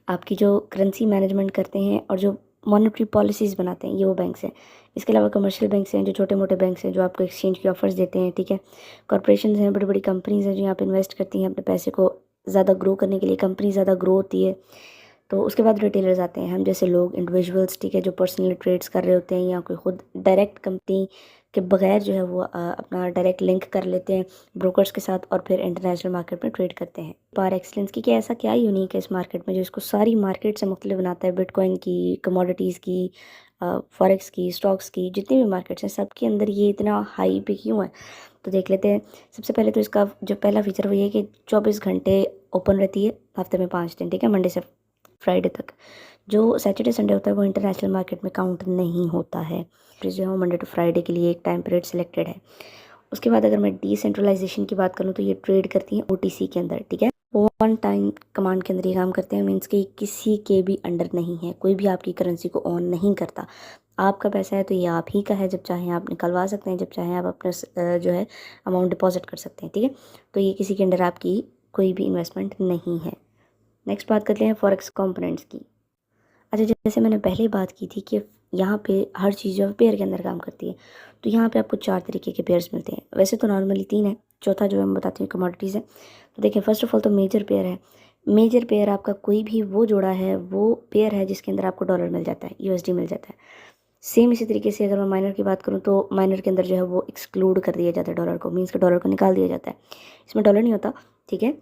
आपकी जो करेंसी मैनेजमेंट करते हैं और जो मॉनेटरी पॉलिसीज़ बनाते हैं ये वो बैंक्स हैं। इसके अलावा कमर्शियल बैंक्स हैं, जो छोटे मोटे बैंक्स हैं जो आपको एक्सचेंज की ऑफर्स देते हैं, ठीक है। कॉर्पोरेशन हैं, बड़ी बड़ी कंपनीज़ हैं जो यहाँ पे इन्वेस्ट करती हैं अपने पैसे को ज़्यादा ग्रो करने के लिए, कंपनी ज़्यादा ग्रो होती है। तो उसके बाद रिटेलर्स आते हैं, हम जैसे लोग, इंडिविजुअल्स, ठीक है, जो पर्सनली ट्रेड्स कर रहे होते हैं या कोई खुद डायरेक्ट कंपनी के बगैर जो है वो अपना डायरेक्ट लिंक कर लेते हैं ब्रोकर्स के साथ और फिर इंटरनेशनल मार्केट में ट्रेड करते हैं। पार एक्सलेंस की, कि ऐसा क्या यूनिक है इस मार्केट में जो इसको सारी मार्केट से मुख्तलिफ बनाता है, बिटकॉइन की, कमोडिटीज़ की, फॉरेक्स की, स्टॉक्स की, जितनी भी मार्केट्स हैं सबके अंदर ये इतना हाई पे क्यों है। तो देख लेते हैं। सबसे पहले तो इसका जो पहला फीचर वो ये है कि 24 घंटे ओपन रहती है, हफ्ते में 5 दिन, ठीक है, मंडे से फ्राइडे तक। जो सैटरडे संडे होता है वो इंटरनेशनल मार्केट में काउंट नहीं होता है, जो है वो मंडे टू फ्राइडे के लिए एक टाइम पीरियड सिलेक्टेड है। उसके बाद अगर मैं डिसेंट्रलाइजेशन की बात करूँ तो ये ट्रेड करती हैं OTC के अंदर, ठीक है। वन टाइम कमांड के अंदर ये काम करते हैं, मीन्स कि किसी के भी अंडर नहीं है, कोई भी आपकी करेंसी को ऑन नहीं करता। आपका पैसा है तो ये आप ही का है, जब चाहें आप निकलवा सकते हैं, जब चाहें आप अपना जो है अमाउंट डिपॉजिट कर सकते हैं, ठीक है। तो ये किसी के अंडर आपकी कोई भी इन्वेस्टमेंट नहीं है। नेक्स्ट बात करते हैं फॉरेक्स कंपोनेंट्स की। अच्छा, जैसे मैंने पहले बात की थी कि यहाँ पे हर चीज़ जो है पेयर के अंदर काम करती है, तो यहाँ पे आपको 4 तरीके के पेयर्स मिलते हैं। वैसे तो नॉर्मली 3 है, चौथा जो है मैं बताती हूँ कमोडिटीज़ है। तो देखिए फर्स्ट ऑफ ऑल तो मेजर पेयर है। मेजर पेयर आपका कोई भी वो जोड़ा है, वो पेयर है जिसके अंदर आपको डॉलर मिल जाता है, USD मिल जाता है। सेम इसी तरीके से अगर मैं माइनर की बात करूँ तो माइनर के अंदर जो है वो एक्सक्लूड कर दिया जाता है डॉलर को, मीन्स के डॉलर को निकाल दिया जाता है, इसमें डॉलर नहीं होता, ठीक है।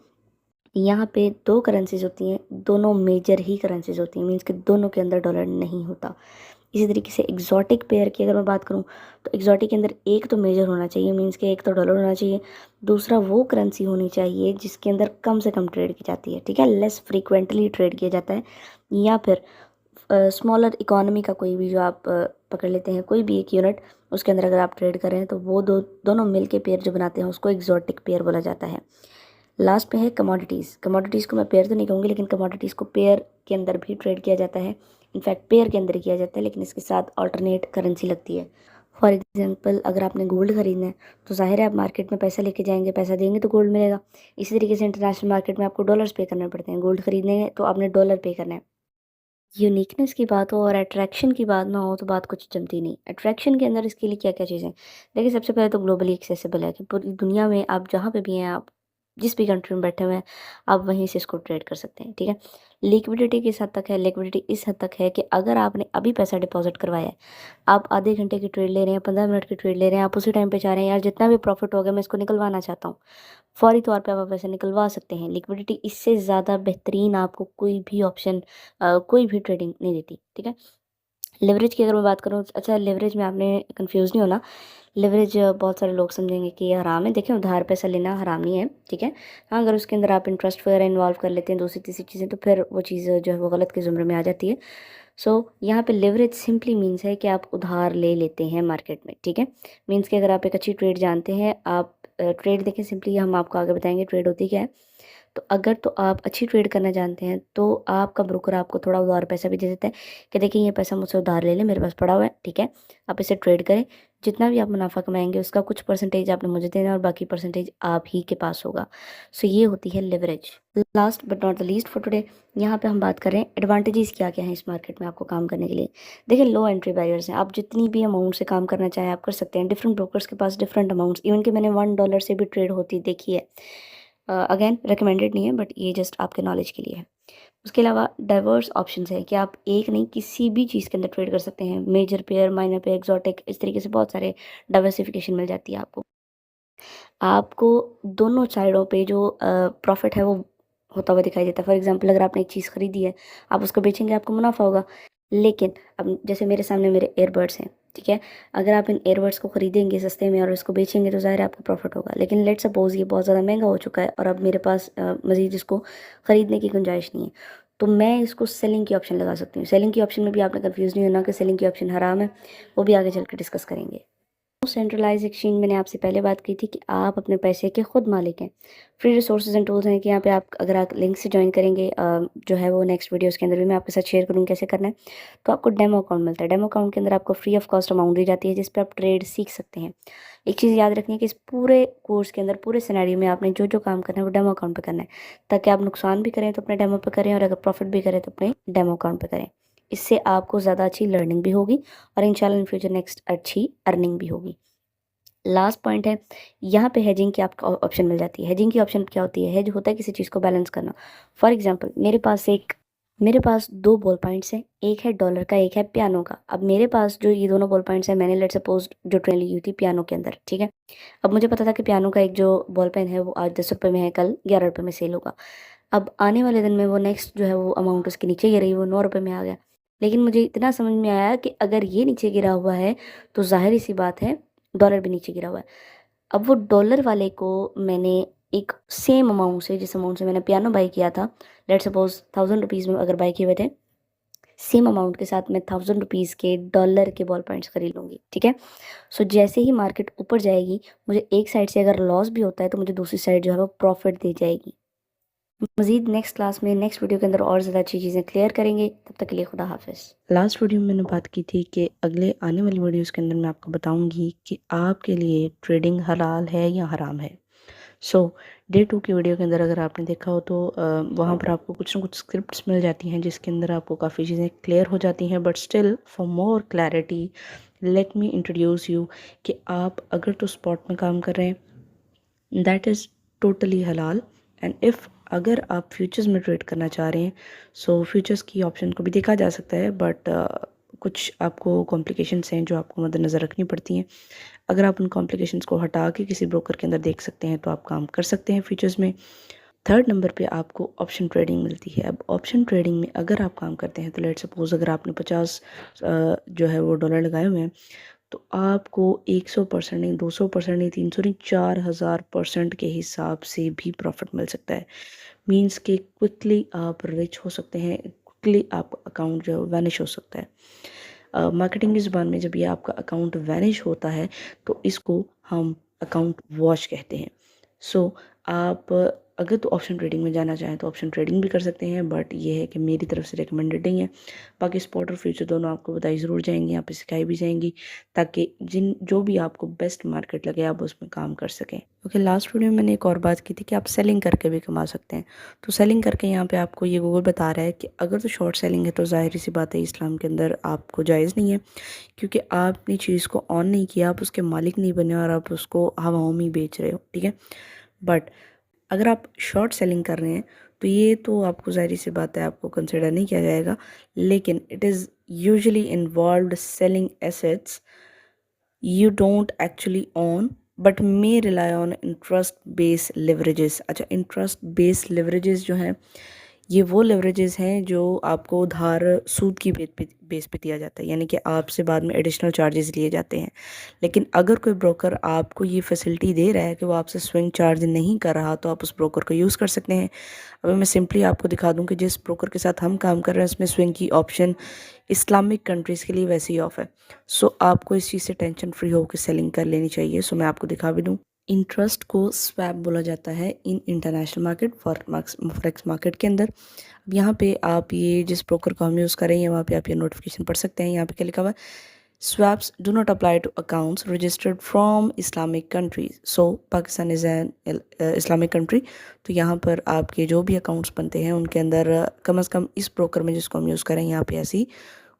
यहाँ पे 2 करेंसीज होती हैं, दोनों मेजर ही करेंसीज होती हैं, मीन्स कि दोनों के अंदर डॉलर नहीं होता। इसी तरीके से एग्जॉटिक पेयर की अगर मैं बात करूँ तो एग्जॉटिक के अंदर एक तो मेजर होना चाहिए, मीन्स कि एक तो डॉलर होना चाहिए, दूसरा वो करेंसी होनी चाहिए जिसके अंदर कम से कम ट्रेड की जाती है, ठीक है, लेस फ्रीक्वेंटली ट्रेड किया जाता है। या फिर स्मॉलर इकोनॉमी का कोई भी जो आप पकड़ लेते हैं, कोई भी एक यूनिट, उसके अंदर अगर आप ट्रेड कर रहे हैं तो वो दोनों मिल के पेयर जो बनाते हैं उसको एग्जॉटिक पेयर बोला जाता है। लास्ट पे है कमोडिटीज़। कमोडिटीज़ को मैं पेयर तो नहीं कहूँगी, लेकिन कमोडिटीज़ को पेयर के अंदर भी ट्रेड किया जाता है, इनफैक्ट पेयर के अंदर ही किया जाता है, लेकिन इसके साथ अल्टरनेट करेंसी लगती है। फॉर एग्जांपल अगर आपने गोल्ड खरीदना है तो ज़ाहिर है आप मार्केट में पैसा लेके जाएंगे, पैसा देंगे तो गोल्ड मिलेगा। इसी तरीके से इंटरनेशनल मार्केट में आपको डॉलर्स पे करने पड़ते हैं, गोल्ड खरीदने हैं तो आपने डॉलर पे करना है। यूनिकनेस की बात हो और अट्रैक्शन की बात ना हो तो बात कुछ जमती नहीं। अट्रैक्शन के अंदर इसके लिए क्या-क्या चीज़ें हैं? देखिए, सबसे पहले तो ग्लोबली एक्सेसिबल है कि पूरी दुनिया में आप जहाँ पे भी हैं, आप जिस भी कंट्री में बैठे हुए हैं, आप वहीं से इसको ट्रेड कर सकते हैं, ठीक है? लिक्विडिटी किस हद तक है? लिक्विडिटी इस हद तक है कि अगर आपने अभी पैसा डिपॉज़िट करवाया है, आप आधे घंटे की ट्रेड ले रहे हैं, 15 मिनट की ट्रेड ले रहे हैं, आप उसी टाइम पे चाह रहे हैं, यार जितना भी प्रॉफ़िट हो गया मैं इसको निकलवाना चाहता हूँ। फ़ौरी तौर पे आप पैसे निकलवा सकते हैं। लिक्विडिटी इससे ज़्यादा बेहतरीन आपको कोई भी ऑप्शन कोई भी ट्रेडिंग नहीं देती, ठीक है? लिवरेज की अगर मैं बात करूँ, अच्छा लिवरेज में आपने कन्फ्यूज़ नहीं होना। लिवरेज बहुत सारे लोग समझेंगे कि ये हराम है। देखिए, उधार पैसा लेना हराम नहीं है, ठीक है? हाँ, अगर उसके अंदर आप इंटरेस्ट वगैरह इन्वॉल्व कर लेते हैं, दूसरी-तीसरी चीज़ें, तो फिर वो चीज़ जो है वो गलत के ज़ुमरे में आ जाती है। सो यहाँ पे लिवरेज सिंपली मीन्स है कि आप उधार ले लेते हैं मार्केट में, ठीक है? मीन्स कि अगर आप एक अच्छी ट्रेड जानते हैं, आप ट्रेड देखें, सिंपली हम आपको आगे बताएँगे ट्रेड होती क्या है। तो अगर तो आप अच्छी ट्रेड करना जानते हैं, तो आपका ब्रोकर आपको थोड़ा उधार पैसा भी दे देता है कि देखिए ये पैसा मुझसे उधार ले लें, मेरे पास पड़ा हुआ है, ठीक है? आप इसे ट्रेड करें, जितना भी आप मुनाफ़ा कमाएँगे उसका कुछ परसेंटेज आपने मुझे देना है और बाकी परसेंटेज आप ही के पास होगा। सो ये होती है leverage. Last but not the least for today, यहाँ पे हम बात कर रहे हैं एडवांटेजेस क्या-क्या हैं इस मार्केट में आपको काम करने के लिए। देखिए, लो एंट्री बैरियर्स हैं, आप जितनी भी अमाउंट से काम करना चाहें आप कर सकते हैं। डिफरेंट ब्रोकर्स के पास डिफरेंट अमाउंट्स, इवन कि मैंने $1 से भी ट्रेड होती देखी है। अगेन रिकमेंडेड नहीं है, बट ये जस्ट आपके नॉलेज के लिए है। उसके अलावा डाइवर्स ऑप्शंस हैं कि आप एक नहीं किसी भी चीज़ के अंदर ट्रेड कर सकते हैं। Major pair, minor pair, exotic, इस तरीके से बहुत सारे डाइवर्सिफिकेशन मिल जाती है आपको। आपको दोनों साइडों पे जो प्रॉफ़िट है वो होता हुआ दिखाई देता है। फॉर एग्ज़ाम्पल, अगर आपने एक चीज़ खरीदी है, आप उसको बेचेंगे, आपको मुनाफ़ा होगा। लेकिन अब जैसे मेरे सामने मेरे ईयरबड्स हैं, ठीक है? अगर आप इन ईयरबड्स को खरीदेंगे सस्ते में और इसको बेचेंगे तो ज़ाहिर है आपको प्रॉफ़िट होगा। लेकिन लेट्स सपोज़ ये बहुत ज़्यादा महँगा हो चुका है और अब मेरे पास मज़ीद इसको खरीदने की गुंजाइश नहीं है। तो मैं इसको सेलिंग की ऑप्शन लगा सकती हूँ। सेलिंग की ऑप्शन में भी आपने कन्फ्यूज़ नहीं होना कि सेलिंग की ऑप्शन हराम है, वो भी आगे चल के डिस्कस करेंगे। सेंट्रलाइज एक्सचेंज मैंने आपसे पहले बात की थी कि आप अपने पैसे के खुद मालिक हैं। फ्री रिसोर्सेज एंड टूल्स हैं कि यहाँ पे आप अगर आप लिंक से ज्वाइन करेंगे, जो है वो नेक्स्ट वीडियोस के अंदर भी मैं आपके साथ शेयर करूँगी कैसे करना है। तो आपको डेमो अकाउंट मिलता है। डेमो अकाउंट के अंदर आपको फ्री ऑफ कॉस्ट अमाउंट दी जाती है जिस पे आप ट्रेड सीख सकते हैं। एक चीज़ याद रखनी है कि इस पूरे कोर्स के अंदर, पूरे सिनेरियो में आपने जो जो काम करना है वो डेमो अकाउंट पे करना है, ताकि आप नुकसान भी करें तो अपने डेमो पे करें और अगर प्रॉफिट भी करें तो अपने डेमो अकाउंट पे करें। इससे आपको ज़्यादा अच्छी लर्निंग भी होगी और इंशाल्लाह इन फ्यूचर नेक्स्ट अच्छी अर्निंग भी होगी। लास्ट पॉइंट है, यहाँ पे हेजिंग की आपको ऑप्शन मिल जाती है। हेजिंग की ऑप्शन क्या होती है? हेज होता है किसी चीज़ को बैलेंस करना। फॉर एग्जांपल, मेरे पास 2 बॉल पॉइंट्स हैं, एक है डॉलर का, एक है पियानो का। अब मेरे पास जो ये दोनों बॉल पॉइंट्स हैं, मैंने लेट्स सपोज़ जो ट्रेन ली हुई थी पियानो के अंदर, ठीक है? अब मुझे पता था कि पियानो का एक जो बॉल पेन है वो आज ₹10 में है, कल ₹11 में सेल होगा। अब आने वाले दिन में वो नेक्स्ट जो है वो अमाउंट उसके नीचे गिरी, वो ₹9 में आ गया। लेकिन मुझे इतना समझ में आया कि अगर ये नीचे गिरा हुआ है, तो ज़ाहिर-सी बात है डॉलर भी नीचे गिरा हुआ है। अब वो डॉलर वाले को मैंने एक सेम अमाउंट से, जिस अमाउंट से मैंने पियानो बाय किया था, लेट्स सपोज़ ₹1000 में अगर बाय किए हुए थे, सेम अमाउंट के साथ मैं ₹1000 के डॉलर के बॉल पॉइंट्स खरीद लूँगी, ठीक है? सो जैसे ही मार्केट ऊपर जाएगी, मुझे एक साइड से अगर लॉस भी होता है, तो मुझे दूसरी साइड जो है वो प्रॉफ़िट दे जाएगी। मज़ीद नेक्स्ट क्लास में, नेक्स्ट वीडियो के अंदर और ज़्यादा अच्छी चीज़ें क्लियर करेंगे। तब तक के लिए खुदा हाफ़िज़। लास्ट वीडियो में मैंने बात की थी कि अगले आने वाली वीडियोस के अंदर मैं आपको बताऊंगी कि आपके लिए ट्रेडिंग हलाल है या हराम है। सो डे 2 की वीडियो के अंदर अगर आपने देखा हो तो वहाँ पर आपको कुछ ना कुछ स्क्रिप्ट्स मिल जाती हैं जिसके अंदर आपको काफ़ी चीज़ें क्लियर हो जाती हैं। But still for more clarity let me introduce you कि आप अगर तो स्पॉट में काम कर रहे हैं दैट इज़ टोटली हलाल। एंड इफ़ अगर आप फ्यूचर्स में ट्रेड करना चाह रहे हैं, सो फ्यूचर्स की ऑप्शन को भी देखा जा सकता है, बट कुछ आपको कॉम्प्लिकेशंस हैं जो आपको मद्देनज़र रखनी पड़ती हैं। अगर आप उन कॉम्प्लिकेशंस को हटा के किसी ब्रोकर के अंदर देख सकते हैं तो आप काम कर सकते हैं फ्यूचर्स में। थर्ड नंबर पे आपको ऑप्शन ट्रेडिंग मिलती है। अब ऑप्शन ट्रेडिंग में अगर आप काम करते हैं तो लेट्स सपोज अगर आपने 50 जो है वो डॉलर लगाए हुए हैं, तो आपको 100% नहीं, 200% नहीं, 300 नहीं, 4000% के हिसाब से भी प्रॉफिट मिल सकता है। मीन्स कि क्विकली आप रिच हो सकते हैं, क्विकली आपका अकाउंट जो है वैनिश हो सकता है। मार्केटिंग की ज़ुबान में जब ये आपका अकाउंट वैनिश होता है तो इसको हम अकाउंट वॉश कहते हैं। सो आप अगर तो ऑप्शन ट्रेडिंग में जाना चाहें तो ऑप्शन ट्रेडिंग भी कर सकते हैं, बट ये है कि मेरी तरफ से रिकमेंडेड नहीं है। बाकी स्पॉट और फ्यूचर दोनों आपको बताई ज़रूर जाएंगी, यहाँ पे सिखाई भी जाएंगी, ताकि जो भी आपको बेस्ट मार्केट लगे आप उसमें काम कर सकें। क्योंकि लास्ट वीडियो में मैंने एक और बात की थी कि आप सेलिंग करके भी कमा सकते हैं। तो सेलिंग करके यहाँ पे आपको ये गूगल बता रहा है कि अगर तो शॉर्ट सेलिंग है तो ज़ाहिर सी बात है इस्लाम के अंदर आपको जायज़ नहीं है, क्योंकि आपने चीज़ को ऑन नहीं किया, आप उसके मालिक नहीं बने और आप उसको हवाओं में बेच रहे हो, ठीक है। बट अगर आप शॉर्ट सेलिंग कर रहे हैं तो ये तो आपको ज़ाहिर सी बात है आपको कंसिडर नहीं किया जाएगा, लेकिन it is usually involved selling assets you don't actually own but may rely on interest based leverages। अच्छा, इंटरेस्ट बेस्ड लेवरेजेस जो हैं ये वो लेवरेजेस हैं जो आपको उधार सूद की बेस पे दिया जाता है, यानी कि आपसे बाद में एडिशनल चार्जेस लिए जाते हैं। लेकिन अगर कोई ब्रोकर आपको ये फैसिलिटी दे रहा है कि वो आपसे स्विंग चार्ज नहीं कर रहा तो आप उस ब्रोकर को यूज़ कर सकते हैं। अभी मैं सिंपली आपको दिखा दूं कि जिस ब्रोकर के साथ हम काम कर रहे हैं उसमें स्विंग की ऑप्शन इस्लामिक कंट्रीज़ के लिए वैसे ही ऑफ है। सो आपको इस चीज़ से टेंशन फ्री होकर सेलिंग कर लेनी चाहिए। सो मैं आपको दिखा भी दूँ, इंटरेस्ट को स्वैप बोला जाता है in international market forex market के अंदर। अब यहाँ पे आप ये जिस ब्रोकर को हम यूज़ कर रहे हैं वहाँ पे आप ये नोटिफिकेशन पढ़ सकते हैं। यहाँ पे क्या लिखा हुआ है, swaps do not apply to accounts registered from Islamic countries। so Pakistan is an Islamic country. तो यहाँ पर आपके जो भी अकाउंट्स बनते हैं उनके अंदर कम से कम इस ब्रोकर में जिसको हम यूज़ करें यहाँ पे ऐसी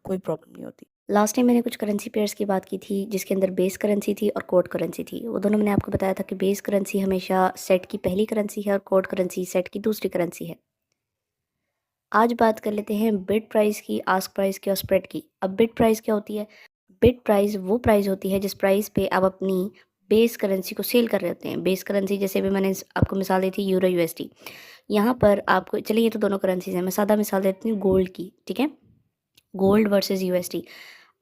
कोई प्रॉब्लम नहीं होती। लास्ट टाइम मैंने कुछ करेंसी पेयर्स की बात की थी जिसके अंदर बेस करेंसी थी और कोड करेंसी थी। वो दोनों मैंने आपको बताया था कि बेस करेंसी हमेशा सेट की पहली करेंसी है और कोड करेंसी सेट की दूसरी करेंसी है। आज बात कर लेते हैं बिड प्राइस की, आस्क प्राइस की और स्प्रेड की। अब बिड प्राइस क्या होती है? बिड प्राइस वो प्राइस होती है जिस प्राइस पे आप अपनी बेस करेंसी को सेल कर रहे होते हैं। बेस करेंसी जैसे भी मैंने आपको मिसाल दी थी यूरो यूएसडी। यहाँ पर आपको, चलिए ये तो दोनों करेंसीज हैं, मैं सादा मिसाल देती हूँ गोल्ड की, ठीक है। Gold versus USD.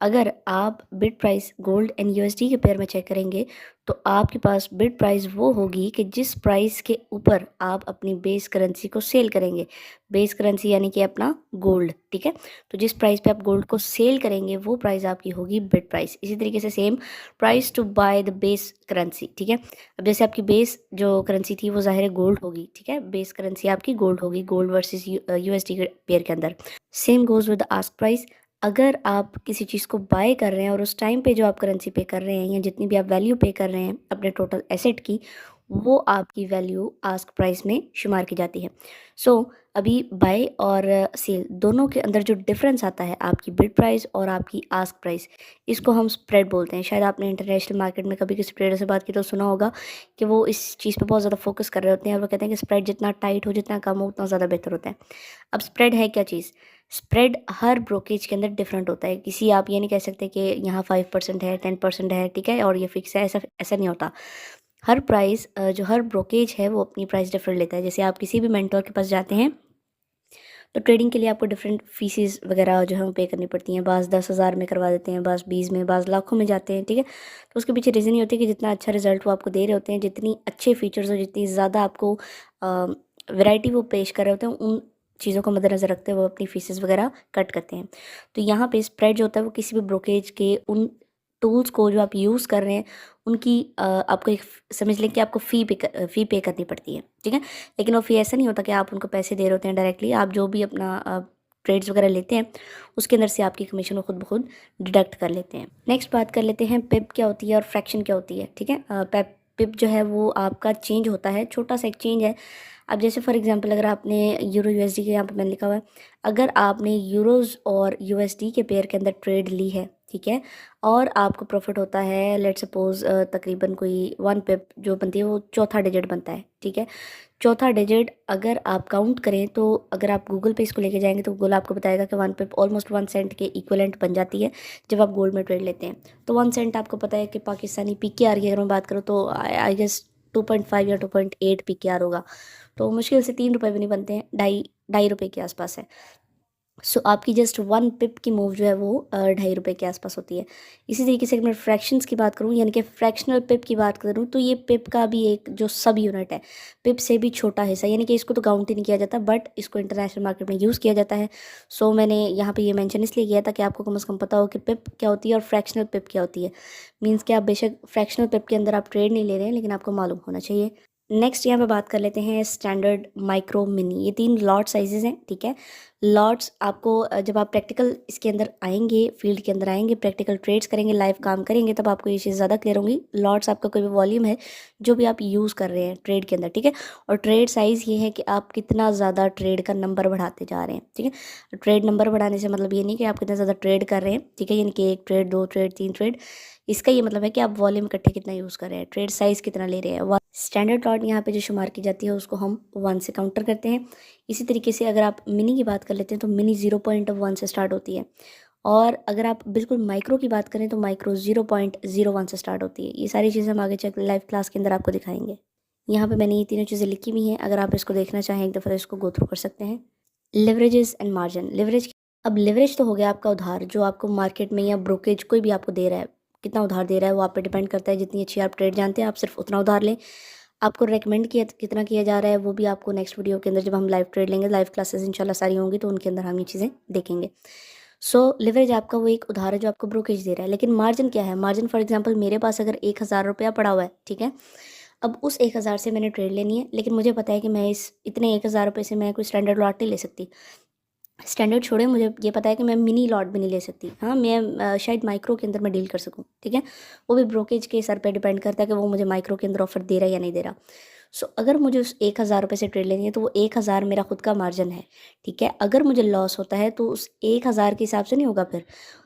अगर आप bid price gold and USD के पेयर में चेक करेंगे तो आपके पास बिड प्राइस वो होगी कि जिस प्राइस के ऊपर आप अपनी बेस करेंसी को सेल करेंगे। बेस करेंसी यानी कि अपना गोल्ड, ठीक है। तो जिस प्राइस पे आप गोल्ड को सेल करेंगे वो प्राइस आपकी होगी बिड प्राइस। इसी तरीके से same price to buy the base currency, ठीक है। अब जैसे आपकी बेस जो करेंसी थी वो ज़ाहिर है गोल्ड होगी, ठीक है। बेस करेंसी आपकी गोल्ड होगी, गोल्ड वर्सेस यूएसडी के पेयर के अंदर। Same goes with ask price. अगर आप किसी चीज़ को बाय कर रहे हैं और उस टाइम पे जो आप करेंसी पे कर रहे हैं या जितनी भी आप वैल्यू पे कर रहे हैं अपने टोटल एसेट की, वो आपकी वैल्यू आस्क प्राइस में शुमार की जाती है। सो अभी बाय और सेल दोनों के अंदर जो डिफरेंस आता है आपकी बिड प्राइस और आपकी आस्क प्राइस, इसको हम स्प्रेड बोलते हैं। शायद आपने इंटरनेशनल मार्केट में कभी किसी ट्रेडर से बात की तो सुना होगा कि वो इस चीज़ पे बहुत ज़्यादा फोकस कर रहे होते हैं और वो कहते हैं कि स्प्रेड जितना टाइट हो, जितना कम हो, उतना ज़्यादा बेहतर होता है। अब स्प्रेड है क्या चीज़? स्प्रेड हर ब्रोकेज के अंदर डिफरेंट होता है। किसी आप ये नहीं कह सकते कि यहाँ 5% है, 10% है, ठीक है, और ये फिक्स है, ऐसा ऐसा नहीं होता। हर प्राइस जो हर ब्रोकेज है वो अपनी प्राइस डिफरेंट लेता है। जैसे आप किसी भी मेंटोर के पास जाते हैं तो ट्रेडिंग के लिए आपको डिफरेंट फीसेस वगैरह जो है वो पे करनी पड़ती हैं। बाज़ 10,000 में करवा देते हैं, बाज़ 20 में, बाज़ लाखों में जाते हैं, ठीक है। तो उसके पीछे रीज़न ये होती है कि जितना अच्छा रिजल्ट वो आपको दे रहे होते हैं, जितनी अच्छे फीचर्स और जितनी ज़्यादा आपको वैरायटी वो पेश कर रहे होते हैं, उन चीज़ों को मद्देनज़र रखते हुए वो अपनी फीसेस वगैरह कट करते हैं। तो यहाँ पे स्प्रेड जो होता है वो किसी भी ब्रोकेज के उन टूल्स को जो आप यूज़ कर रहे हैं उनकी आपको एक समझ लें कि आपको फ़ी पे करनी पड़ती है, ठीक है। लेकिन वो फ़ी ऐसा नहीं होता कि आप उनको पैसे दे रहे होते हैं डायरेक्टली। आप जो भी अपना ट्रेड्स वगैरह लेते हैं उसके अंदर से आपकी कमीशन को खुद ब खुद डिडक्ट कर लेते हैं। नेक्स्ट बात कर लेते हैं पिप क्या होती है और फ्रैक्शन क्या होती है, ठीक है। पिप जो है वो आपका चेंज होता है, छोटा सा एक चेंज है। अब जैसे फॉर एग्जांपल अगर आपने यूरो यूएसडी के, यहाँ पे मैंने लिखा हुआ है, अगर आपने यूरोज़ और यूएसडी के पेयर के अंदर ट्रेड ली है, ठीक है, और आपको प्रॉफिट होता है लेट्स सपोज़ तकरीबन कोई 1 पिप जो बनती है वो चौथा डिजिट बनता है, ठीक है। चौथा डिजिट अगर आप काउंट करें तो अगर आप गूगल पे इसको लेके जाएंगे तो गूगल आपको बताएगा कि 1 पिप ऑलमोस्ट 1 सेंट के इक्वलेंट बन जाती है जब आप गोल्ड में ट्रेड लेते हैं। तो 1 सेंट आपको पता है कि पाकिस्तानी पीकेआर की अगर मैं बात करूँ तो आई गेस 2.5 या 2.8 पीकेआर होगा। तो मुश्किल से 3 रुपये भी नहीं बनते हैं, ढाई ढाई रुपये के आसपास है। सो आपकी जस्ट 1 पिप की मूव जो है वो 2.5 रुपये के आसपास होती है। इसी तरीके से अगर मैं फ्रैक्शंस की बात करूँ यानी कि फ्रैक्शनल पिप की बात करूँ तो ये पिप का भी एक जो सब यूनिट है, पिप से भी छोटा हिस्सा, यानी कि इसको तो काउंट ही नहीं किया जाता बट इसको इंटरनेशनल मार्केट में यूज़ किया जाता है। सो मैंने यहाँ पे ये मेंशन इसलिए किया था कि आपको कम से कम पता हो कि पिप क्या होती है और फ्रैक्शनल पिप क्या होती है। मीन्स कि आप बेशक फ्रैक्शनल पिप के अंदर आप ट्रेड नहीं ले रहे हैं लेकिन आपको मालूम होना चाहिए। नेक्स्ट यहाँ पे बात कर लेते हैं स्टैंडर्ड, माइक्रो, मिनी, ये 3 लॉट साइजेस हैं, ठीक है। लॉट्स आपको जब आप प्रैक्टिकल इसके अंदर आएंगे, फील्ड के अंदर आएंगे, प्रैक्टिकल ट्रेड्स करेंगे, लाइव काम करेंगे, तब आपको ये चीज़ ज़्यादा क्लियर होंगी। लॉट्स आपका कोई भी वॉल्यूम है जो भी आप यूज़ कर रहे हैं ट्रेड के अंदर, ठीक है। और ट्रेड साइज़ ये है कि आप कितना ज़्यादा ट्रेड का नंबर बढ़ाते जा रहे हैं, ठीक है। ट्रेड नंबर बढ़ाने से मतलब ये नहीं कि आप कितना ज़्यादा ट्रेड कर रहे हैं, ठीक है, यानी कि 1 ट्रेड, 2 ट्रेड, 3 ट्रेड। इसका ये मतलब है कि आप वॉल्यूम इकट्ठे कितना यूज़ कर रहे हैं, ट्रेड साइज़ कितना ले रहे हैं। स्टैंडर्ड लॉट यहाँ पे जो शुमार की जाती है उसको हम 1 से काउंटर करते हैं। इसी तरीके से अगर आप मिनी की बात कर लेते हैं तो मिनी 0.1 से स्टार्ट होती है, और अगर आप बिल्कुल माइक्रो की बात करें तो माइक्रो 0.01 से स्टार्ट होती है। ये सारी चीज़ें हम आगे चल लाइव क्लास के अंदर आपको दिखाएंगे। यहाँ पे मैंने ये तीनों चीज़ें लिखी हुई हैं, अगर आप इसको देखना चाहें एक दफ़ा तो इसको गो थ्रू कर सकते हैं। Leverages and margin. अब लिवरेज तो हो गया आपका उधार, जो आपको मार्केट में या ब्रोकेज कोई भी आपको दे रहा है, कितना उधार दे रहा है वो आप पे डिपेंड करता है। जितनी अच्छी आप ट्रेड जानते हैं आप सिर्फ उतना उधार लें। आपको रेकमेंड किया कितना किया जा रहा है वो भी आपको नेक्स्ट वीडियो के अंदर जब हम लाइव ट्रेड लेंगे, लाइव क्लासेस इंशाल्लाह सारी होंगी तो उनके अंदर हम ये चीज़ें देखेंगे। सो लिवरेज आपका वो एक उधार है जो आपको ब्रोकेज दे रहा है। लेकिन मार्जिन क्या है? मार्जिन फॉर एग्जांपल मेरे पास अगर 1000 रुपया पड़ा हुआ है, ठीक है। अब उस 1000 से मैंने ट्रेड लेनी है, लेकिन मुझे पता है कि मैं इस इतने 1000 रुपये से मैं कोई स्टैंडर्ड लॉट नहीं ले सकती। स्टैंडर्ड छोड़े, मुझे ये पता है कि मैं मिनी लॉट भी नहीं ले सकती। हाँ, मैं शायद माइक्रो के अंदर मैं डील कर सकूँ, ठीक है। वो भी ब्रोकेज के सर पे डिपेंड करता है कि वो मुझे माइक्रो के अंदर ऑफर दे रहा है या नहीं दे रहा। सो अगर मुझे उस 1000 रुपये से ट्रेड लेनी है तो वो 1000 मेरा खुद का मार्जिन है, ठीक है। अगर मुझे लॉस होता है तो उस 1000 के हिसाब से नहीं होगा, फिर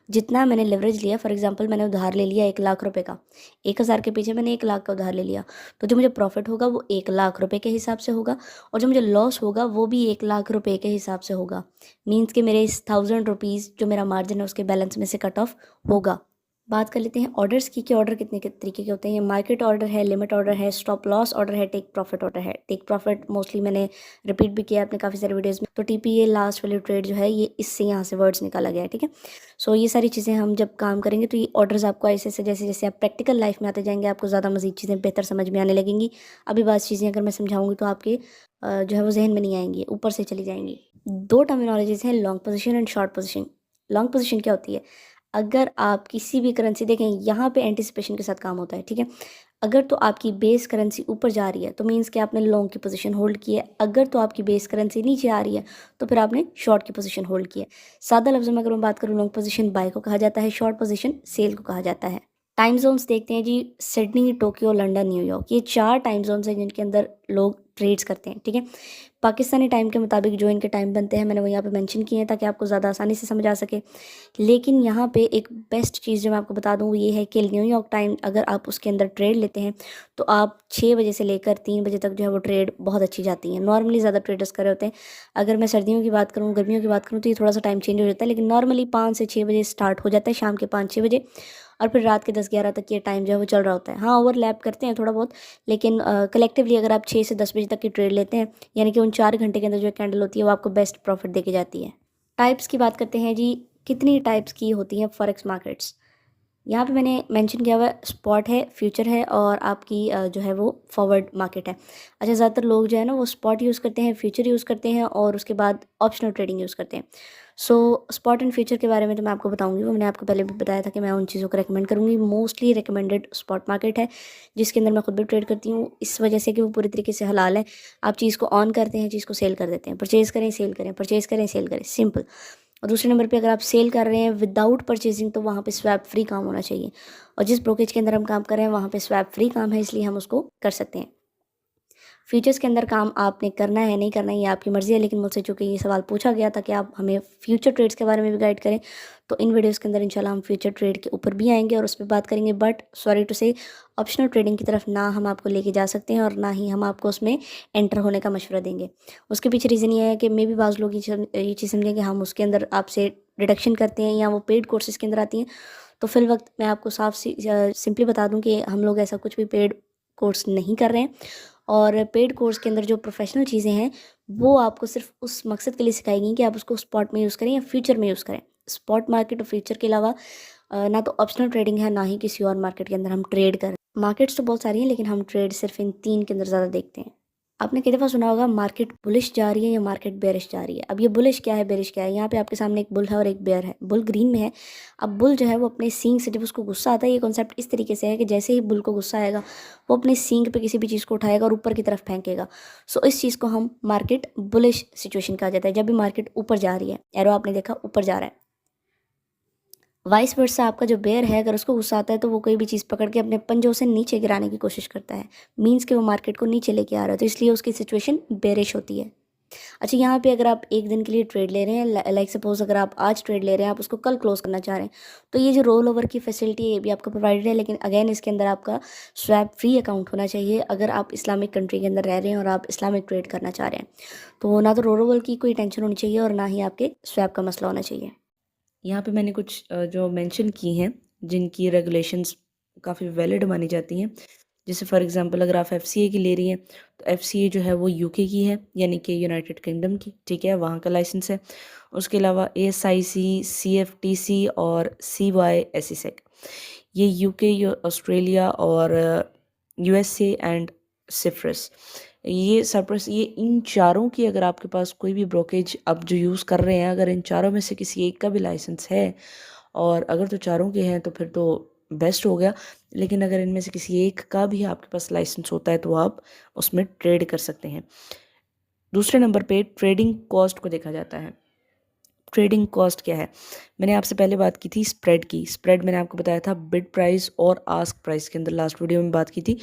जितना मैंने लिवरेज लिया, फॉर एग्जांपल मैंने उधार ले लिया 1 लाख रुपए का, 1000 के पीछे मैंने 1 लाख का उधार ले लिया, तो जो मुझे प्रॉफिट होगा वो 1 लाख रुपए के हिसाब से होगा, और जो मुझे लॉस होगा वो भी 1 लाख रुपए के हिसाब से होगा। मीन्स कि मेरे इस 1000 रुपीज़ जो मेरा मार्जिन है उसके बैलेंस में से कट ऑफ होगा। बात कर लेते हैं ऑर्डर्स की, कि ऑर्डर कितने के तरीके के होते हैं। मार्केट ऑर्डर है, लिमिट ऑर्डर है, स्टॉप लॉस ऑर्डर है, टेक प्रॉफिट ऑर्डर है। टेक प्रॉफिट मोस्टली मैंने रिपीट भी किया अपने काफ़ी सारे वीडियोस में। तो टीपीए लास्ट वाली ट्रेड जो है ये इससे यहाँ से वर्ड्स निकाला गया है, ठीक है। सो ये सारी चीज़ें हम जब काम करेंगे तो ये ऑर्डर्स आपको ऐसे ऐसे जैसे जैसे आप प्रैक्टिकल लाइफ में आते जाएंगे आपको ज़्यादा मज़ीद चीज़ें बेहतर समझ में आने लगेंगी। अभी बात चीज़ें अगर मैं समझाऊंगी तो आपके जो है वो जहन में नहीं आएंगी, ऊपर से चली जाएंगी। 2 टर्मिनोलॉजीज़ हैं, long position and short position. Long position क्या होती है? अगर आप किसी भी करेंसी देखें, यहाँ पे एंटिसिपेशन के साथ काम होता है, ठीक है। अगर तो आपकी बेस करेंसी ऊपर जा रही है तो मीन्स कि आपने लॉन्ग की पोजीशन होल्ड की है। अगर तो आपकी बेस करेंसी नीचे आ रही है तो फिर आपने शॉर्ट की पोजीशन होल्ड की है। सादा लफ्ज़ों में अगर मैं बात करूँ, लॉन्ग पोजीशन बाय को कहा जाता है, शॉर्ट पोजीशन सेल को कहा जाता है। टाइम जोन्स देखते हैं जी, सिडनी, टोक्यो, लंदन, न्यूयॉर्क, ये 4 टाइम जोन्स हैं जिनके अंदर लोग ट्रेड्स करते हैं, ठीक है। पाकिस्तानी टाइम के मुताबिक जो इनके टाइम बनते हैं मैंने वो यहाँ पे मेंशन किए हैं ताकि आपको ज़्यादा आसानी से समझ आ सके। लेकिन यहाँ पे एक बेस्ट चीज़ जो मैं आपको बता दूँ वो ये है कि न्यूयॉर्क टाइम अगर आप उसके अंदर ट्रेड लेते हैं तो आप 6 बजे से लेकर 3 बजे तक जो है वो ट्रेड बहुत अच्छी जाती है। नॉर्मली ज़्यादा ट्रेडर्स कर रहे होते हैं। अगर मैं सर्दियों की बात करूँ, गर्मियों की बात करूँ तो ये थोड़ा सा टाइम चेंज हो जाता है, लेकिन नॉर्मली 5 से 6 बजे स्टार्ट हो जाता है, शाम के 5-6 बजे, और फिर रात के 10-11 तक ये टाइम जो है वो चल रहा होता है। हाँ, ओवरलैप करते हैं थोड़ा बहुत, लेकिन कलेक्टिवली अगर आप 6 से 10 बजे तक की ट्रेड लेते हैं, यानी कि उन 4 घंटे के अंदर जो कैंडल होती है वो आपको बेस्ट प्रॉफिट दे के जाती है। टाइप्स की बात करते हैं जी, कितनी टाइप्स की होती हैं फॉरेक्स मार्केट्स। यहाँ पे मैंने मेंशन किया हुआ है, स्पॉट है, फ्यूचर है, और आपकी जो है वो फॉरवर्ड मार्केट है। अच्छा, ज़्यादातर लोग जो है ना वो स्पॉट यूज़ करते हैं, फ्यूचर यूज़ करते हैं, और उसके बाद ऑप्शनल ट्रेडिंग यूज़ करते हैं। सो स्पॉट एंड फ्यूचर के बारे में तो मैं आपको बताऊंगी, वो मैंने आपको पहले भी बताया था कि मैं उन चीज़ों को रेकमेंड करूँगी। मोस्टली रिकमेंडेड स्पॉट मार्केट है जिसके अंदर मैं खुद भी ट्रेड करती हूँ, इस वजह से कि वो पूरी तरीके से हलाल है। आप चीज़ को ऑन करते हैं, चीज़ को सेल कर देते हैं, परचेज़ करें, सेल करें, परचेज़ करें, सेल करें, सिंपल। और दूसरे नंबर पे अगर आप सेल कर रहे हैं विदाउट परचेजिंग तो वहाँ पे स्वैप फ्री काम होना चाहिए, और जिस ब्रोकेज के अंदर हम काम कर रहे हैं वहाँ पे स्वैप फ्री काम है, इसलिए हम उसको कर सकते हैं। फ्यूचर्स के अंदर काम आपने करना है नहीं करना है ये आपकी मर्ज़ी है, लेकिन मुझसे चूँकि ये सवाल पूछा गया था कि आप हमें फ्यूचर ट्रेड्स के बारे में भी गाइड करें, तो इन वीडियोज़ के अंदर इंशाल्लाह हम फ्यूचर ट्रेड के ऊपर भी आएंगे और उस पर बात करेंगे। बट सॉरी टू से, ऑप्शनल ट्रेडिंग की तरफ ना हम आपको लेके जा सकते हैं और ना ही हम आपको उसमें एंटर होने का मशवरा देंगे। उसके पीछे रीज़न ये है कि मे भी बाज़ लोग ये चीज़ समझें कि हम उसके अंदर आपसे डिडक्शन करते हैं या वो पेड कोर्सेज के अंदर आती हैं। तो फिल वक्त मैं आपको साफ सिंपली बता दूं कि हम लोग ऐसा कुछ भी पेड कोर्स नहीं कर रहे हैं, और पेड कोर्स के अंदर जो प्रोफेशनल चीज़ें हैं वो आपको सिर्फ उस मकसद के लिए सिखाई गई कि आप उसको स्पॉट में यूज़ करें या फ्यूचर में यूज़ करें। स्पॉट मार्केट और फ्यूचर के अलावा ना तो ऑप्शनल ट्रेडिंग है ना ही किसी और मार्केट के अंदर हम ट्रेड करें। मार्केट्स तो बहुत सारी हैं लेकिन हम ट्रेड सिर्फ इन 3 के अंदर ज़्यादा देखते हैं। आपने कई दफ़ा सुना होगा मार्केट बुलिश जा रही है या मार्केट बेरिश जा रही है। अब ये बुलिश क्या है, बेरिश क्या है? यहाँ पे आपके सामने एक बुल है और एक बेयर है। बुल ग्रीन में है। अब बुल जो है वो अपने सींग से जब उसको गुस्सा आता है, ये कॉन्सेप्ट इस तरीके से है कि जैसे ही बुल को गुस्सा आएगा, वो अपने सींग पे किसी भी चीज़ को उठाएगा और ऊपर की तरफ फेंकेगा। सो इस चीज़ को हम मार्केट बुलिश सिचुएशन कहा जाता है, जब भी मार्केट ऊपर जा रही है। एरो आपने देखा ऊपर जा रहा है। वाइस वर्सा आपका जो बेयर है, अगर उसको गुस्सा आता है तो वो कोई भी चीज़ पकड़ के अपने पंजों से नीचे गिराने की कोशिश करता है। मीन्स कि वो मार्केट को नीचे लेके आ रहा है, तो इसलिए उसकी सिचुएशन बेरिश होती है। अच्छा, यहाँ पे अगर आप एक दिन के लिए ट्रेड ले रहे हैं, लाइक सपोज अगर आप आज ट्रेड ले रहे हैं, आप उसको कल क्लोज करना चाह रहे हैं, तो ये जो रोल ओवर की फैसिलिटी है ये भी आपको प्रोवाइडेड है। लेकिन अगेन इसके अंदर आपका स्वैप फ्री अकाउंट होना चाहिए अगर आप इस्लामिक कंट्री के अंदर रह रहे हैं और आप इस्लामिक ट्रेड करना चाह रहे हैं। तो ना तो रोल ओवर की कोई टेंशन होनी चाहिए और ना ही आपके स्वैप का मसला होना चाहिए। यहाँ पे मैंने कुछ जो मेंशन की हैं जिनकी रेगुलेशंस काफ़ी वैलिड मानी जाती हैं। जैसे फॉर एग्जांपल अगर आप एफसीए की ले रही हैं तो एफसीए जो है वो यूके की है, यानी कि यूनाइटेड किंगडम की, ठीक है, वहाँ का लाइसेंस है। उसके अलावा एएसआईसी, सीएफटीसी और सीवाईएसईसेक ये यूके, ऑस्ट्रेलिया और यूएसए एंड सिप्रस, ये इन चारों की अगर आपके पास कोई भी ब्रोकेज आप जो यूज़ कर रहे हैं, अगर इन चारों में से किसी एक का भी लाइसेंस है, और अगर तो चारों के हैं तो फिर तो बेस्ट हो गया। लेकिन अगर इनमें से किसी एक का भी आपके पास लाइसेंस होता है तो आप उसमें ट्रेड कर सकते हैं। दूसरे नंबर पे ट्रेडिंग कॉस्ट को देखा जाता है। ट्रेडिंग कॉस्ट क्या है? मैंने आपसे पहले बात की थी स्प्रेड की। स्प्रेड मैंने आपको बताया था बिड प्राइस और आस्क प्राइस के अंदर, लास्ट वीडियो में बात की थी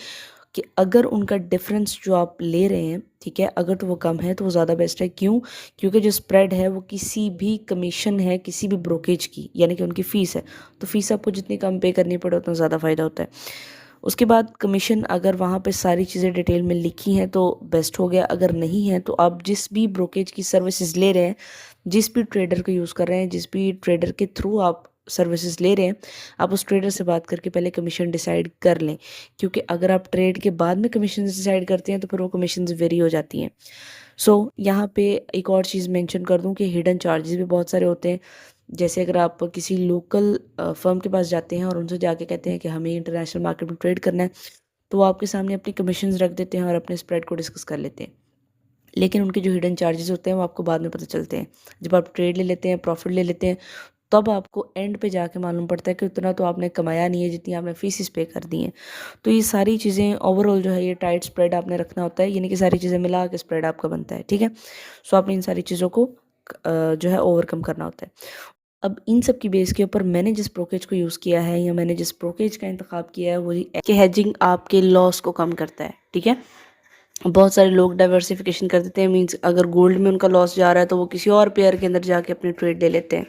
कि अगर उनका डिफरेंस जो आप ले रहे हैं, ठीक है, अगर तो वो कम है तो वो ज़्यादा बेस्ट है। क्यों? क्योंकि जो स्प्रेड है वो किसी भी कमीशन है किसी भी ब्रोकेज की, यानी कि उनकी फ़ीस है, तो फीस आपको जितनी कम पे करनी पड़े उतना ज़्यादा फ़ायदा होता है। उसके बाद कमीशन, अगर वहाँ पे सारी चीज़ें डिटेल में लिखी हैं तो बेस्ट हो गया, अगर नहीं है तो आप जिस भी ब्रोकेज की सर्विसेज ले रहे हैं, जिस भी ट्रेडर को यूज़ कर रहे हैं, जिस भी ट्रेडर के थ्रू आप सर्विसेज ले रहे हैं, आप उस ट्रेडर से बात करके पहले कमीशन डिसाइड कर लें। क्योंकि अगर आप ट्रेड के बाद में कमीशन डिसाइड करते हैं तो फिर वो कमीशन वेरी हो जाती हैं। यहाँ पे एक और चीज़ मेंशन कर दूं कि हिडन चार्जेस भी बहुत सारे होते हैं। जैसे अगर आप किसी लोकल फर्म के पास जाते हैं और उनसे जाके कहते हैं कि हमें इंटरनेशनल मार्केट में ट्रेड करना है, तो वो आपके सामने अपनी कमीशंस रख देते हैं और अपने स्प्रेड को डिस्कस कर लेते हैं। लेकिन उनके जो हिडन चार्जेस होते हैं वो आपको बाद में पता चलते हैं। जब आप ट्रेड ले लेते हैं, प्रॉफिट ले लेते हैं, तब आपको एंड पे जाके मालूम पड़ता है कि उतना तो आपने कमाया नहीं है जितनी आपने फीसिस पे कर दी हैं। तो ये सारी चीज़ें ओवरऑल जो है ये टाइट स्प्रेड आपने रखना होता है, यानी कि सारी चीज़ें मिला के स्प्रेड आपका बनता है, ठीक है। सो आपने इन सारी चीज़ों को जो है ओवरकम करना होता है। अब इन सब की बेस के ऊपर मैंने जिस ब्रोकेज को यूज़ किया है या मैंने जिस ब्रोकेज का इंतखाब किया है वो कि हेजिंग आपके लॉस को कम करता है, ठीक है। बहुत सारे लोग डाइवर्सिफिकेशन कर देते हैं, मींस अगर गोल्ड में उनका लॉस जा रहा है तो वो किसी और पेयर के अंदर जाके अपने ट्रेड ले लेते हैं,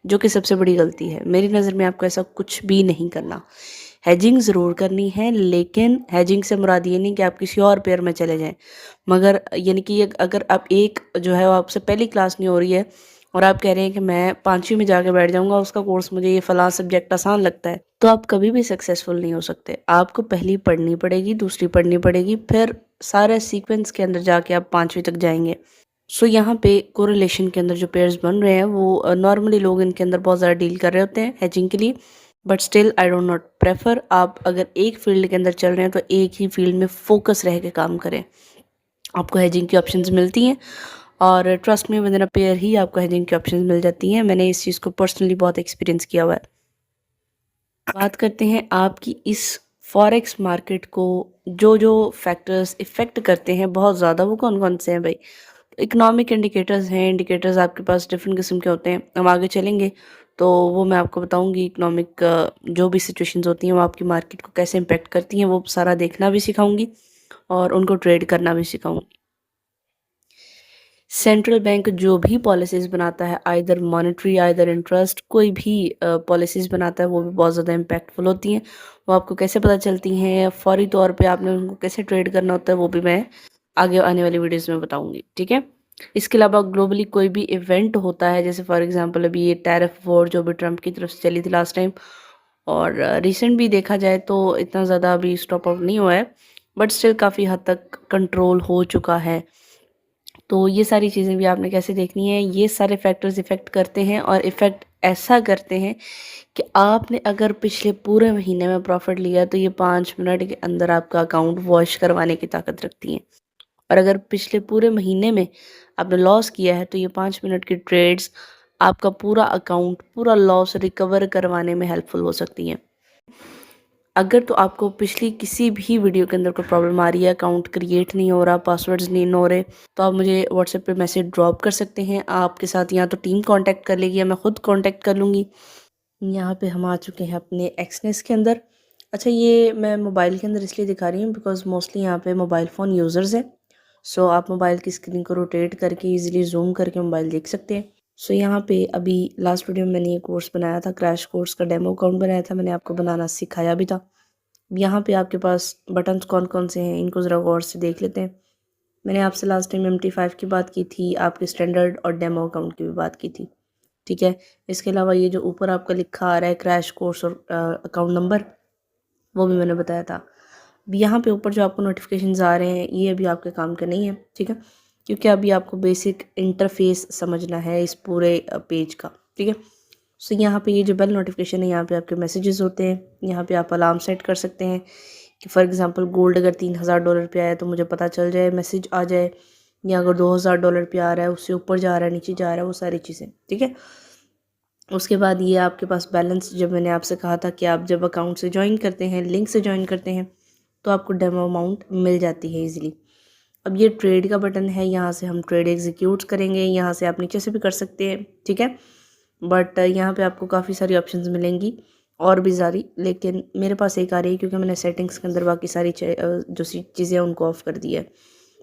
जो कि सबसे बड़ी गलती है। मेरी नज़र में आपको ऐसा कुछ भी नहीं करना। हेजिंग ज़रूर करनी है, लेकिन हेजिंग से मुराद ये नहीं कि आप किसी और पेयर में चले जाएं, मगर यानी कि अगर आप एक जो है वो आपसे पहली क्लास नहीं हो रही है और आप कह रहे हैं कि मैं 5वीं में जाके बैठ जाऊंगा, उसका कोर्स मुझे ये फ़लाँ सब्जेक्ट आसान लगता है, तो आप कभी भी सक्सेसफुल नहीं हो सकते। आपको पहली पढ़नी पड़ेगी, दूसरी पढ़नी पड़ेगी, फिर सारे सीक्वेंस के अंदर जाके आप 5वीं तक जाएंगे। यहाँ पे कोरिलेशन के अंदर जो पेयर्स बन रहे हैं वो नॉर्मली लोग इनके अंदर बहुत ज़्यादा डील कर रहे होते हैं हेजिंग के लिए, but still I don't not prefer. आप अगर एक फील्ड के अंदर चल रहे हैं तो एक ही फील्ड में फोकस रह के काम करें। आपको हेजिंग की ऑप्शंस मिलती हैं और ट्रस्ट में विद इन अ पेयर ही आपको हेजिंग की ऑप्शंस मिल जाती हैं। मैंने इस चीज़ को पर्सनली बहुत एक्सपीरियंस किया हुआ है। बात करते हैं आपकी इस फॉरेक्स मार्केट को जो जो फैक्टर्स इफ़ेक्ट करते हैं बहुत ज़्यादा, वो कौन कौन से हैं भाई? इकोनॉमिक इंडिकेटर्स हैं। इंडिकेटर्स आपके पास डिफरेंट किस्म के होते हैं, हम आगे चलेंगे तो वो मैं आपको बताऊंगी। इकोनॉमिक जो भी सिचुएशंस होती हैं वो आपकी मार्केट को कैसे इम्पेक्ट करती हैं, वो सारा देखना भी सिखाऊंगी और उनको ट्रेड करना भी सिखाऊंगी। सेंट्रल बैंक जो भी पॉलिसीज़ बनाता है, आइदर मॉनेटरी आइदर इंटरेस्ट, कोई भी पॉलिसीज़ बनाता है वो भी बहुत ज़्यादा इम्पैक्टफुल होती हैं। वो आपको कैसे पता चलती हैं, फौरी तौर पे आपने उनको कैसे ट्रेड करना होता है, वो भी मैं आगे आने वाली वीडियोज़ में बताऊँगी, ठीक है। इसके अलावा ग्लोबली कोई भी इवेंट होता है, जैसे फॉर एग्जांपल अभी ये टैरिफ वॉर जो भी ट्रम्प की तरफ से चली थी लास्ट टाइम, और रिसेंट भी देखा जाए तो इतना ज़्यादा अभी स्टॉप आउट नहीं हुआ है, बट स्टिल काफ़ी हद तक कंट्रोल हो चुका है। तो ये सारी चीज़ें भी आपने कैसे देखनी है, ये सारे फैक्टर्स इफ़ेक्ट करते हैं और इफ़ेक्ट ऐसा करते हैं कि आपने अगर पिछले पूरे महीने में प्रॉफिट लिया तो ये 5 मिनट के अंदर आपका अकाउंट वॉश करवाने की ताकत रखती हैं। और अगर पिछले पूरे महीने में आपने लॉस किया है तो ये 5 मिनट की ट्रेड्स आपका पूरा अकाउंट, पूरा लॉस रिकवर करवाने में हेल्पफुल हो सकती हैं। अगर तो आपको पिछली किसी भी वीडियो के अंदर कोई प्रॉब्लम आ रही है, अकाउंट क्रिएट नहीं हो रहा, पासवर्ड्स नहीं हो रहे, तो आप मुझे व्हाट्सएप पे मैसेज ड्रॉप कर सकते हैं। आपके साथ या तो टीम कांटेक्ट कर लेगी या मैं खुद कांटेक्ट कर लूँगी। यहाँ पे हम आ चुके हैं अपने एक्सनेस के अंदर। अच्छा, ये मैं मोबाइल के अंदर इसलिए दिखा रही हूँ बिकॉज मोस्टली यहाँ पे मोबाइल फ़ोन यूज़र्स हैं। सो आप मोबाइल की स्क्रीन को रोटेट करके ईजिली जूम करके मोबाइल देख सकते हैं। सो यहाँ पे अभी लास्ट वीडियो में मैंने ये कोर्स बनाया था, क्रैश कोर्स का डेमो अकाउंट बनाया था, मैंने आपको बनाना सिखाया भी था। यहाँ पे आपके पास बटन्स कौन कौन से हैं इनको ज़रा गौर से देख लेते हैं। मैंने आपसे लास्ट टाइम MT5 की बात की थी, आपके स्टैंडर्ड और डेमो अकाउंट की भी बात की थी, ठीक है। इसके अलावा ये जो ऊपर आपका लिखा आ रहा है क्रैश कोर्स और अकाउंट नंबर, वो भी मैंने बताया था। अब यहाँ पे ऊपर जो आपको नोटिफिकेशंस आ रहे हैं ये अभी आपके काम के नहीं है, ठीक है, क्योंकि अभी आपको बेसिक इंटरफेस समझना है इस पूरे पेज का, ठीक है। सो यहाँ पे ये जो बेल नोटिफिकेशन है यहाँ पे आपके मैसेजेस होते हैं। यहाँ पे आप अलार्म सेट कर सकते हैं कि फॉर एग्जांपल गोल्ड अगर $3000 पे आया तो मुझे पता चल जाए, मैसेज आ जाए, या अगर $2000 पे आ रहा है, उससे ऊपर जा रहा है, नीचे जा रहा है, वो सारी चीज़ें, ठीक है। उसके बाद ये आपके पास बैलेंस, जब मैंने आपसे कहा था कि आप जब अकाउंट से ज्वाइन करते हैं, लिंक से ज्वाइन करते हैं, तो आपको डेमो अमाउंट मिल जाती है ईजिली। अब ये ट्रेड का बटन है, यहाँ से हम ट्रेड एग्जीक्यूट करेंगे, यहाँ से आप नीचे से भी कर सकते हैं, ठीक है। बट यहाँ पे आपको काफ़ी सारी ऑप्शंस मिलेंगी और भी सारी, लेकिन मेरे पास एक आ रही है क्योंकि मैंने सेटिंग्स के अंदर बाकी सारी जो चीज़ें हैं उनको ऑफ़ कर दिया है।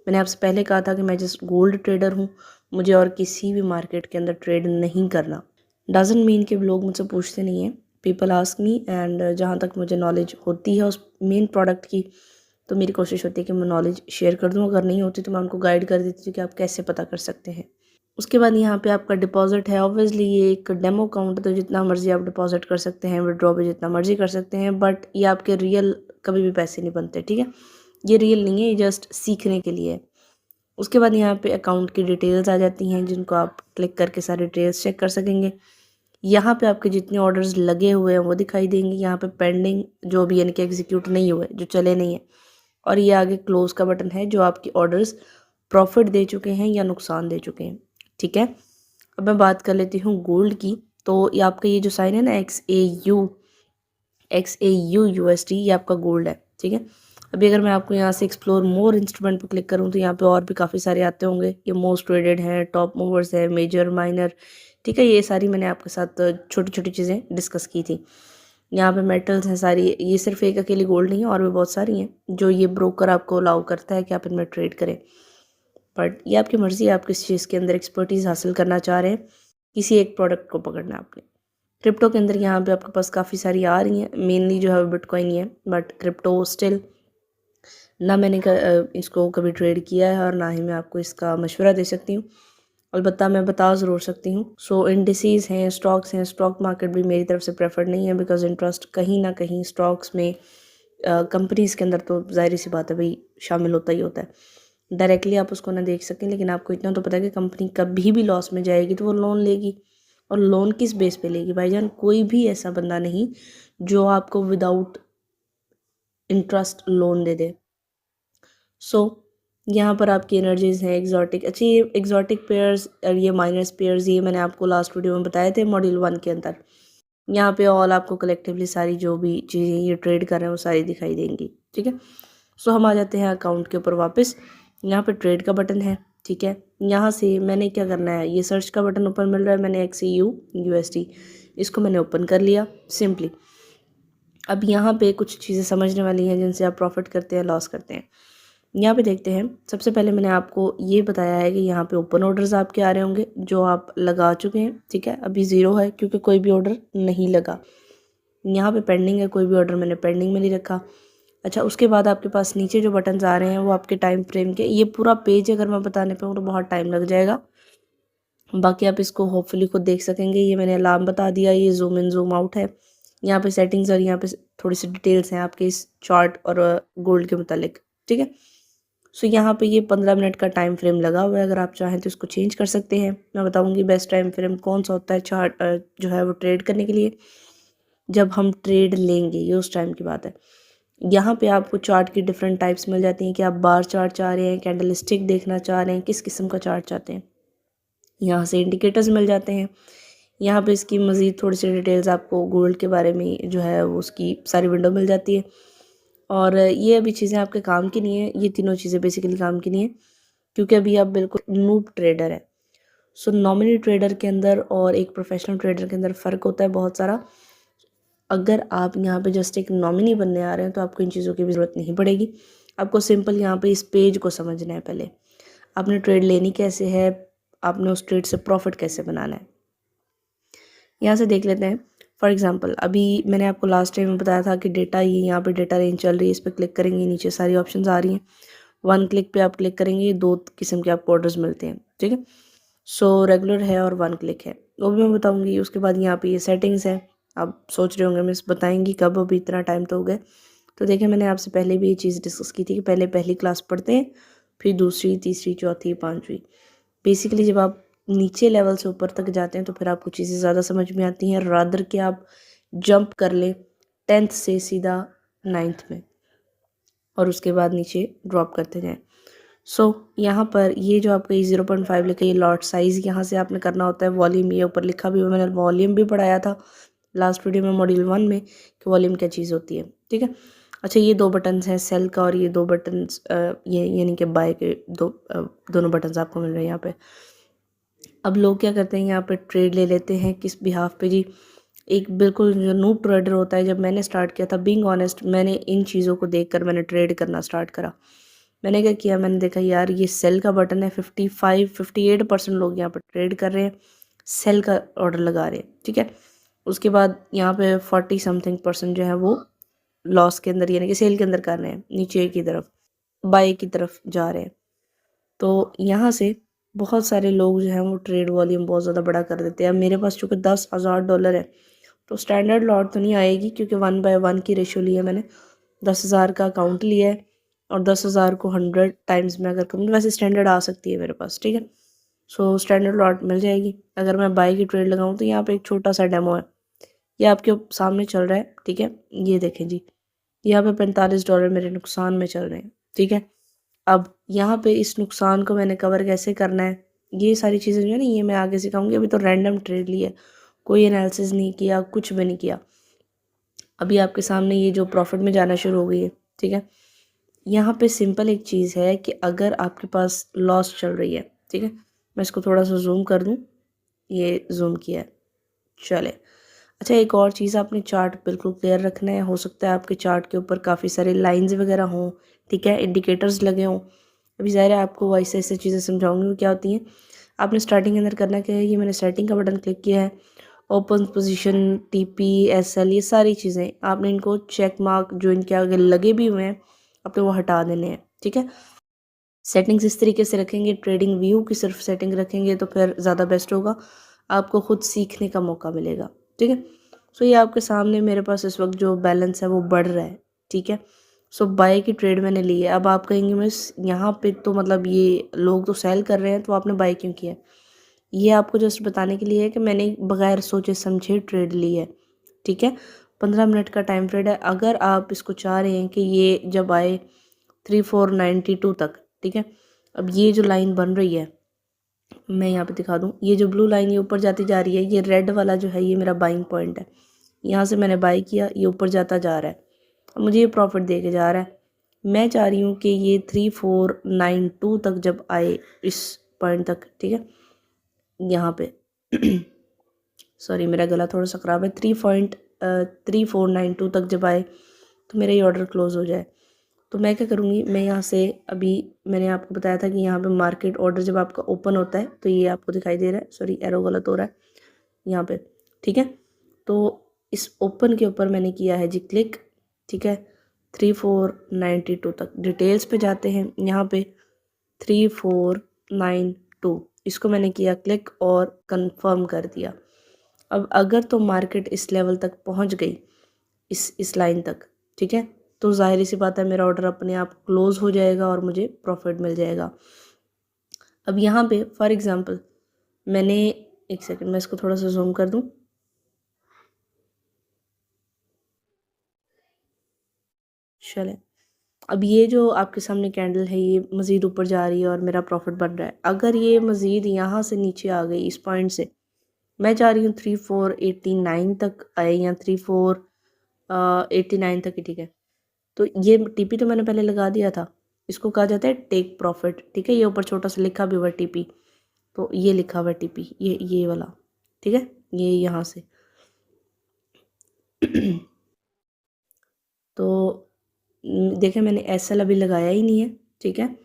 मैंने आपसे पहले कहा था कि मैं जस्ट गोल्ड ट्रेडर हूँ, मुझे और किसी भी मार्केट के अंदर ट्रेड नहीं करना। डजंट मीन कि लोग मुझसे पूछते नहीं हैं, पीपल आस्क मी, एंड जहाँ तक मुझे नॉलेज होती है उस मेन प्रोडक्ट की, तो मेरी कोशिश होती है कि मैं नॉलेज शेयर कर दूँ। अगर नहीं होती तो मैं उनको गाइड कर देती हूँ कि आप कैसे पता कर सकते हैं। उसके बाद यहाँ पे आपका डिपॉजिट है। ऑब्वियसली ये एक डेमो अकाउंट है तो जितना मर्जी आप डिपॉजिट कर सकते हैं, विड्रॉ भी जितना मर्जी कर सकते हैं, बट ये आपके रियल कभी भी पैसे नहीं बनते, ठीक है। ये रियल नहीं है, ये जस्ट सीखने के लिए है। उसके बाद यहाँ पे अकाउंट की डिटेल्स आ जाती हैं जिनको आप क्लिक करके सारी डिटेल्स चेक कर सकेंगे। यहाँ पे आपके जितने ऑर्डर्स लगे हुए हैं वो दिखाई देंगे। यहाँ पे पेंडिंग जो भी यानी कि एग्जीक्यूट नहीं हुए, जो चले नहीं हैं, और ये आगे क्लोज का बटन है जो आपकी ऑर्डर्स प्रॉफिट दे चुके हैं या नुकसान दे चुके हैं, ठीक है। अब मैं बात कर लेती हूँ गोल्ड की। तो ये आपका ये जो साइन है ना XAU USD, ये आपका गोल्ड है, ठीक है। अभी अगर मैं आपको यहाँ से एक्सप्लोर मोर इंस्ट्रूमेंट पर क्लिक करूँ तो यहाँ पे और भी काफ़ी सारे आते होंगे। ये मोस्ट ट्रेडेड हैं, टॉप मूवर्स है, मेजर, माइनर, ठीक है। ये सारी मैंने आपके साथ छोटी छोटी चीज़ें डिस्कस की थी। यहाँ पे मेटल्स हैं सारी, ये सिर्फ एक अकेली गोल्ड नहीं है, और भी बहुत सारी हैं जो ये ब्रोकर आपको अलाउ करता है कि आप इनमें ट्रेड करें। बट ये आपकी मर्ज़ी है, आप किस चीज़ के अंदर एक्सपर्टीज़ हासिल करना चाह रहे हैं, किसी एक प्रोडक्ट को पकड़ना है आपने। क्रिप्टो के अंदर यहाँ पे आपके पास काफ़ी सारी आ रही हैं, मेनली जो है बिटकॉइन ही है, बट क्रिप्टो स्टिल ना मैंने इसको कभी ट्रेड किया है और ना ही मैं आपको इसका मशवरा दे सकती हूँ। अलबत्ता मैं बता ज़रूर सकती हूँ। सो इंडिसेस हैं, स्टॉक्स हैं, स्टॉक मार्केट भी मेरी तरफ से प्रेफर्ड नहीं है बिकॉज इंटरेस्ट कहीं ना कहीं स्टॉक्स में, कंपनीज़ के अंदर तो ज़ाहिर सी बात है भाई शामिल होता ही होता है। डायरेक्टली आप उसको ना देख सकें, लेकिन आपको इतना तो पता है कि कंपनी कभी भी लॉस में जाएगी तो वो लोन लेगी। और लोन किस बेस पे लेगी भाईजान? कोई भी ऐसा बंदा नहीं जो आपको विदाउट इंटरेस्ट लोन दे दे। सो यहाँ पर आपकी एनर्जीज हैं एग्जॉटिक। अच्छा, ये एग्जॉटिक पेयर्स और ये माइनस पेयर्स ये मैंने आपको लास्ट वीडियो में बताए थे मॉड्यूल 1 के अंदर। यहाँ पे ऑल आपको कलेक्टिवली सारी जो भी चीज़ें ये ट्रेड कर रहे हैं वो सारी दिखाई देंगी, ठीक है। सो हम आ जाते हैं अकाउंट के ऊपर वापस। यहाँ पे ट्रेड का बटन है, ठीक है। यहाँ से मैंने क्या करना है, ये सर्च का बटन ऊपर मिल रहा है, मैंने XAU USD इसको मैंने ओपन कर लिया सिंपली। अब यहाँ पे कुछ चीज़ें समझने वाली हैं जिनसे आप प्रॉफिट करते हैं, लॉस करते हैं। यहाँ पे देखते हैं। सबसे पहले मैंने आपको ये बताया है कि यहाँ पे ओपन ऑर्डर्स आपके आ रहे होंगे जो आप लगा चुके हैं, ठीक है। अभी ज़ीरो है क्योंकि कोई भी ऑर्डर नहीं लगा। यहाँ पे पेंडिंग है, कोई भी ऑर्डर मैंने पेंडिंग में नहीं रखा। अच्छा, उसके बाद आपके पास नीचे जो बटन्स आ रहे हैं वो आपके टाइम फ्रेम के, ये पूरा पेज अगर मैं बताने पे हूँ तो बहुत टाइम लग जाएगा, बाकी आप इसको होपफुली खुद देख सकेंगे। ये मैंने अलार्म बता दिया, ये जूम इन जूम आउट है। यहाँ पे सेटिंग्स और यहाँ पे थोड़ी सी डिटेल्स हैं आपके इस चार्ट और गोल्ड के मुतालिक, ठीक है। सो यहाँ पे ये 15 मिनट का टाइम फ्रेम लगा हुआ है, अगर आप चाहें तो इसको चेंज कर सकते हैं। मैं बताऊँगी बेस्ट टाइम फ्रेम कौन सा होता है चार्ट जो है वो ट्रेड करने के लिए, जब हम ट्रेड लेंगे, ये उस टाइम की बात है। यहाँ पे आपको चार्ट की डिफरेंट टाइप्स मिल जाती हैं कि आप बार चार्ट चाह रहे हैं, कैंडल स्टिक देखना चाह रहे हैं, किस किस्म का चार्ट चाहते हैं। यहाँ से इंडिकेटर्स मिल जाते हैं। यहाँ पे इसकी मज़ीद थोड़ी सी डिटेल्स आपको गोल्ड के बारे में जो है वो उसकी सारी विंडो मिल जाती है। और ये अभी चीज़ें आपके काम की नहीं है, ये तीनों चीज़ें बेसिकली काम की नहीं है क्योंकि अभी आप बिल्कुल नूब ट्रेडर है। सो नॉमिनी ट्रेडर के अंदर और एक प्रोफेशनल ट्रेडर के अंदर फ़र्क होता है बहुत सारा। अगर आप यहाँ पे जस्ट एक नॉमिनी बनने आ रहे हैं तो आपको इन चीज़ों की भी ज़रूरत नहीं पड़ेगी। आपको सिंपल यहाँ पे इस पेज को समझना है। पहले आपने ट्रेड लेनी कैसे है, आपने उस ट्रेड से प्रॉफिट कैसे बनाना है, यहाँ से देख लेते हैं। फॉर एग्जांपल अभी मैंने आपको लास्ट टाइम बताया था कि डेटा, ये यहाँ पे डेटा रेंज चल रही है, इस पर क्लिक करेंगे, नीचे सारी ऑप्शंस आ रही हैं। वन क्लिक पे आप क्लिक करेंगे, दो किस्म के आपको ऑर्डर्स मिलते हैं, ठीक है। सो रेगुलर है और वन क्लिक है, वो भी मैं बताऊंगी। उसके बाद यहाँ पे ये सेटिंग्स है। आप सोच रहे होंगे मिस बताएंगी कब, अभी इतना टाइम तो हो गया। तो देखिए मैंने आपसे पहले भी ये चीज़ डिस्कस की थी कि पहले पहली क्लास पढ़ते हैं, फिर दूसरी, तीसरी, चौथी, पाँचवीं। बेसिकली जब आप नीचे लेवल से ऊपर तक जाते हैं तो फिर आपको चीज़ें ज़्यादा समझ में आती हैं, रादर कि आप जंप कर लें 10th से सीधा 9th में और उसके बाद नीचे ड्रॉप करते जाएं। सो यहाँ पर ये जो आपका ये 0.5 लिखा, ये लॉट साइज़ यहाँ से आपने करना होता है। वॉल्यूम ये ऊपर लिखा भी हुआ, मैंने वॉल्यूम भी पढ़ाया था लास्ट वीडियो में मॉड्यूल 1 में कि वॉल्यूम क्या चीज़ होती है, ठीक है। अच्छा ये दो बटन्स हैं सेल का, और ये दो बटन्स ये यानी कि बाय के दोनों बटन्स आपको मिल रहे हैं यहाँ पे। अब लोग क्या करते हैं, यहाँ पे ट्रेड ले लेते हैं किस बिहाफ पे जी। एक बिल्कुल जो नूब ट्रेडर होता है, जब मैंने स्टार्ट किया था, बीइंग ऑनेस्ट, मैंने इन चीज़ों को देखकर मैंने ट्रेड करना स्टार्ट करा। मैंने क्या किया, मैंने देखा यार ये सेल का बटन है, 58% लोग यहाँ पर ट्रेड कर रहे हैं, सेल का ऑर्डर लगा रहे हैं, ठीक है। उसके बाद यहाँ पे 40 समथिंग% जो है वो लॉस के अंदर यानी कि सेल के अंदर कर रहे हैं, नीचे की तरफ बाय की तरफ जा रहे हैं। तो यहाँ से बहुत सारे लोग जो हैं वो ट्रेड वॉल्यूम बहुत ज़्यादा बड़ा कर देते हैं। अब मेरे पास चूँकि $10,000 है तो स्टैंडर्ड लॉट तो नहीं आएगी क्योंकि 1/1 की रेशो ली है मैंने। 10,000 का अकाउंट लिया है और 10,000 को 100 टाइम्स में अगर करूँ तो वैसे स्टैंडर्ड आ सकती है मेरे पास, ठीक है। सो स्टैंडर्ड लॉट मिल जाएगी। अगर मैं बाई की ट्रेड लगाऊँ तो यहाँ पे एक छोटा सा डेमो है, ये आपके सामने चल रहा है, ठीक है। ये देखें जी, यहाँ पे $45 मेरे नुकसान में चल रहे हैं, ठीक है। अब यहाँ पे इस नुकसान को मैंने कवर कैसे करना है, ये सारी चीज़ें जो है ना ये मैं आगे सिखाऊंगी। अभी तो रैंडम ट्रेड ली है, कोई एनालिसिस नहीं किया, कुछ भी नहीं किया। अभी आपके सामने ये जो प्रॉफिट में जाना शुरू हो गई है, ठीक है। यहाँ पे सिंपल एक चीज़ है कि अगर आपके पास लॉस चल रही है, ठीक है, मैं इसको थोड़ा सा जूम कर दूँ, ये जूम किया है, चले। अच्छा एक और चीज़, आपने चार्ट बिल्कुल क्लियर रखना है। हो सकता है आपके चार्ट के ऊपर काफ़ी सारे लाइंस वगैरह हों, ठीक है, इंडिकेटर्स लगे हों। अभी ज़ाहिर है आपको ऐसे ऐसे चीज़ें समझाऊंगी वो क्या होती हैं। आपने स्टार्टिंग के अंदर करना क्या है, ये मैंने सेटिंग का बटन क्लिक किया है, ओपन पोजीशन, टीपी, एसएल, ये सारी चीज़ें आपने इनको चेक मार्क जो इनके आगे लगे भी हुए हैं आपने वो हटा देने हैं, ठीक है। सेटिंग्स इस तरीके से रखेंगे, ट्रेडिंग व्यू की सिर्फ सेटिंग रखेंगे तो फिर ज़्यादा बेस्ट होगा, आपको ख़ुद सीखने का मौका मिलेगा, ठीक है। सो ये आपके सामने मेरे पास इस वक्त जो बैलेंस है वो बढ़ रहा है, ठीक है। सो बाय की ट्रेड मैंने ली है। अब आप कहेंगे मिस यहाँ पे तो मतलब ये लोग तो सेल कर रहे हैं तो आपने बाय क्यों किया। ये आपको जस्ट बताने के लिए है कि मैंने बगैर सोचे समझे ट्रेड ली है, ठीक है। 15 मिनट का टाइम ट्रेड है। अगर आप इसको चाह रहे हैं कि ये जब आए 3492 तक, ठीक है, अब ये जो लाइन बन रही है मैं यहाँ पे दिखा दूँ, ये जो ब्लू लाइन ये ऊपर जाती जा रही है, ये रेड वाला जो है ये मेरा बाइंग पॉइंट है। यहाँ से मैंने बाई किया, ये ऊपर जाता जा रहा है, अब मुझे ये प्रॉफिट दे के जा रहा है। मैं चाह रही हूँ कि ये 3492 तक जब आए इस पॉइंट तक, ठीक है, यहाँ पे सॉरी मेरा गला थोड़ा सा ख़राब है, 3492 तक जब आए तो मेरा ये ऑर्डर क्लोज़ हो जाए। तो मैं क्या करूँगी, मैं यहाँ से अभी मैंने आपको बताया था कि यहाँ पे मार्केट ऑर्डर जब आपका ओपन होता है तो ये आपको दिखाई दे रहा है, सॉरी एरो गलत हो रहा है यहाँ पे, ठीक है। तो इस ओपन के ऊपर मैंने किया है जी क्लिक, ठीक है, 3492 तक। डिटेल्स पे जाते हैं, यहाँ पे 3492 इसको मैंने किया क्लिक और कंफर्म कर दिया। अब अगर तो मार्केट इस लेवल तक पहुँच गई, इस लाइन तक, ठीक है, तो ज़ाहिर सी बात है मेरा ऑर्डर अपने आप क्लोज़ हो जाएगा और मुझे प्रॉफिट मिल जाएगा। अब यहाँ पे फॉर एग्ज़ाम्पल मैंने, एक सेकंड मैं इसको थोड़ा सा जूम कर दूँ, चलें, अब ये जो आपके सामने कैंडल है ये मज़ीद ऊपर जा रही है और मेरा प्रॉफिट बन रहा है। अगर ये मज़ीद यहाँ से नीचे आ गई इस पॉइंट से, मैं चाह रही हूँ 3489 तक आए या 3489 तक ही, ठीक है। तो ये टीपी तो मैंने पहले लगा दिया था, इसको कहा जाता है टेक प्रॉफिट, ठीक है। ये ऊपर छोटा सा लिखा भी हुआ टीपी, तो ये लिखा हुआ टीपी, ये वाला, ठीक है, ये यहाँ से तो देखें मैंने एसएल अभी लगाया ही नहीं है, ठीक है।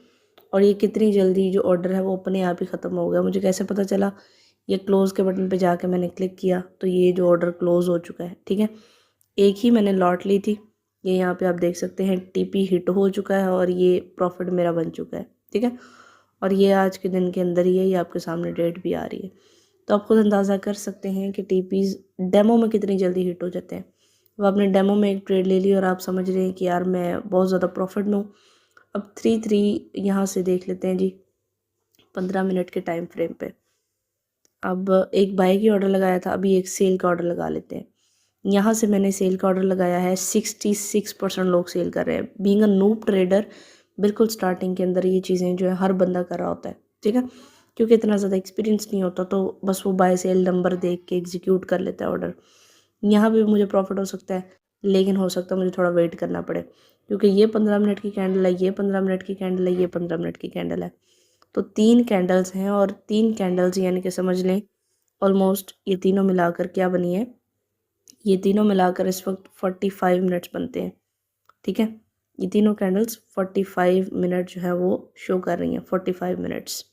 और ये कितनी जल्दी जो ऑर्डर है वो अपने आप ही ख़त्म हो गया। मुझे कैसे पता चला, ये क्लोज़ के बटन पे जाके मैंने क्लिक किया तो ये जो ऑर्डर क्लोज़ हो चुका है, ठीक है। एक ही मैंने लॉट ली थी, ये यहाँ पे आप देख सकते हैं टीपी हिट हो चुका है और ये प्रॉफिट मेरा बन चुका है, ठीक है। और ये आज के दिन के अंदर ही है, ये आपके सामने डेट भी आ रही है। तो आप खुद अंदाज़ा कर सकते हैं कि टीपीज़ डेमो में कितनी जल्दी हिट हो जाते हैं। अब आपने डेमो में एक ट्रेड ले ली और आप समझ रहे हैं कि यार मैं बहुत ज़्यादा प्रॉफिट में हूँ। अब 3 यहाँ से देख लेते हैं जी, 15 मिनट के टाइम फ्रेम पे। अब एक बाय की ऑर्डर लगाया था, अभी एक सेल का ऑर्डर लगा लेते हैं। यहाँ से मैंने सेल का ऑर्डर लगाया है, 66% लोग सेल कर रहे हैं। बीइंग अ नूब ट्रेडर, बिल्कुल स्टार्टिंग के अंदर ये चीज़ें जो है हर बंदा कर रहा होता है, ठीक है। क्योंकि इतना ज़्यादा एक्सपीरियंस नहीं होता तो बस वो बाय सेल नंबर देख के एग्जीक्यूट कर लेता है ऑर्डर। यहाँ पे मुझे प्रॉफिट हो सकता है, लेकिन हो सकता है मुझे थोड़ा वेट करना पड़े, क्योंकि ये 15 मिनट की कैंडल है, ये 15 मिनट की कैंडल है, ये 15 मिनट की कैंडल है। तो 3 कैंडल्स हैं और 3 कैंडल्स यानी कि समझ लें ऑलमोस्ट ये तीनों मिलाकर क्या बनी है, ये तीनों मिलाकर इस वक्त 45 मिनट्स बनते हैं, ठीक है। ये तीनों कैंडल्स 45 मिनट जो है वो शो कर रही हैं, 45 मिनट्स।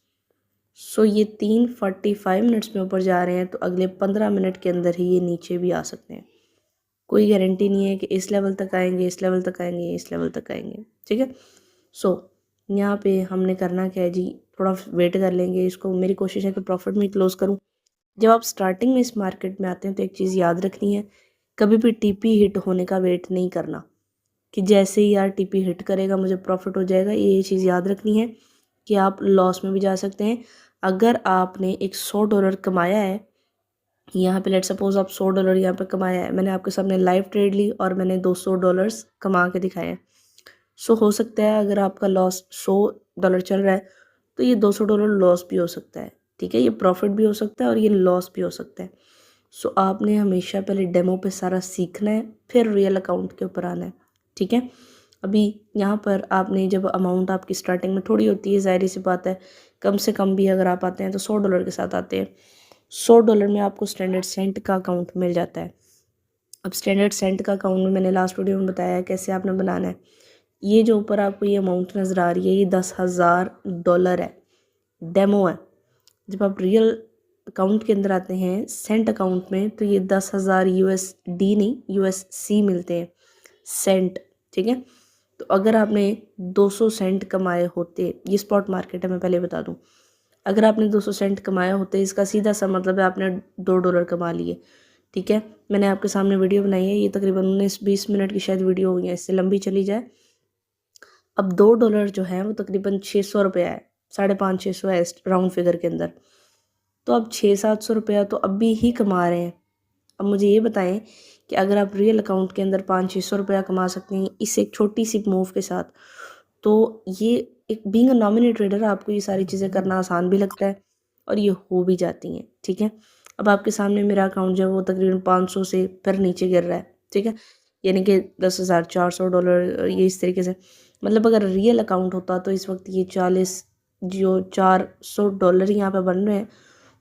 सो ये 45 मिनट्स में ऊपर जा रहे हैं, तो अगले 15 मिनट के अंदर ही ये नीचे भी आ सकते हैं। कोई गारंटी नहीं है कि इस लेवल तक आएंगे, इस लेवल तक आएंगे, इस लेवल तक आएंगे, ठीक है। सो यहाँ पे हमने करना क्या है जी, थोड़ा वेट कर लेंगे इसको। मेरी कोशिश है कि प्रॉफिट में क्लोज करूँ। जब आप स्टार्टिंग में इस मार्केट में आते हैं तो एक चीज़ याद रखनी है, कभी भी टीपी हिट होने का वेट नहीं करना कि जैसे ही यार टीपी हिट करेगा मुझे प्रॉफिट हो जाएगा। ये चीज़ याद रखनी है कि आप लॉस में भी जा सकते हैं। अगर आपने एक $100 कमाया है, यहाँ पे लेट सपोज आप $100 यहाँ पे कमाया है, मैंने आपके सामने लाइव ट्रेड ली और मैंने $200 कमा के दिखाए हैं। सो हो सकता है अगर आपका लॉस $100 चल रहा है तो ये $200 लॉस भी हो सकता है, ठीक है। ये प्रॉफिट भी हो सकता है और ये लॉस भी हो सकता है। सो आपने हमेशा पहले डेमो पे सारा सीखना है, फिर रियल अकाउंट के ऊपर आना है, ठीक है। अभी यहाँ पर आपने जब अमाउंट आपकी स्टार्टिंग में थोड़ी होती है, ज़ाहिर सी बात है, कम से कम भी अगर आप आते हैं तो $100 के साथ आते हैं। $100 में आपको स्टैंडर्ड सेंट का अकाउंट मिल जाता है। अब स्टैंडर्ड सेंट का अकाउंट में मैंने लास्ट वीडियो में बताया है कैसे आपने बनाना है। ये जो ऊपर आपको ये अमाउंट नज़र आ रही है, ये $10,000 है, डेमो है। जब आप रियल अकाउंट के अंदर आते हैं सेंट अकाउंट में, तो ये 10,000 USD नहीं USC मिलते हैं, सेंट, ठीक है। तो अगर आपने 200 सेंट कमाए होते, ये स्पॉट मार्केट है मैं पहले बता दूं, अगर आपने 200 सेंट कमाए होते, इसका सीधा सा मतलब है आपने $2 कमा लिए, ठीक है। मैंने आपके सामने वीडियो बनाई है, ये तकरीबन 19-20 मिनट की शायद वीडियो हुई है, इससे लंबी चली जाए। अब $2 जो है वो तकरीबन 600 रुपया है, 550-600 है राउंड फिगर के अंदर। तो अब 600-700 रुपया तो अभी ही कमा रहे हैं। अब मुझे ये बताएं कि अगर आप रियल अकाउंट के अंदर 500-600 रुपया कमा सकते हैं इस एक छोटी सी मूव के साथ, तो ये एक बीइंग अ नॉमिनी ट्रेडर आपको ये सारी चीज़ें करना आसान भी लगता है और ये हो भी जाती हैं, ठीक है। अब आपके सामने मेरा अकाउंट जो है वो तकरीबन 500 से फिर नीचे गिर रहा है, ठीक है, यानी कि $10,400 ये इस तरीके से। मतलब अगर रियल अकाउंट होता तो इस वक्त ये 40 जो $400 यहाँ पे बन रहे हैं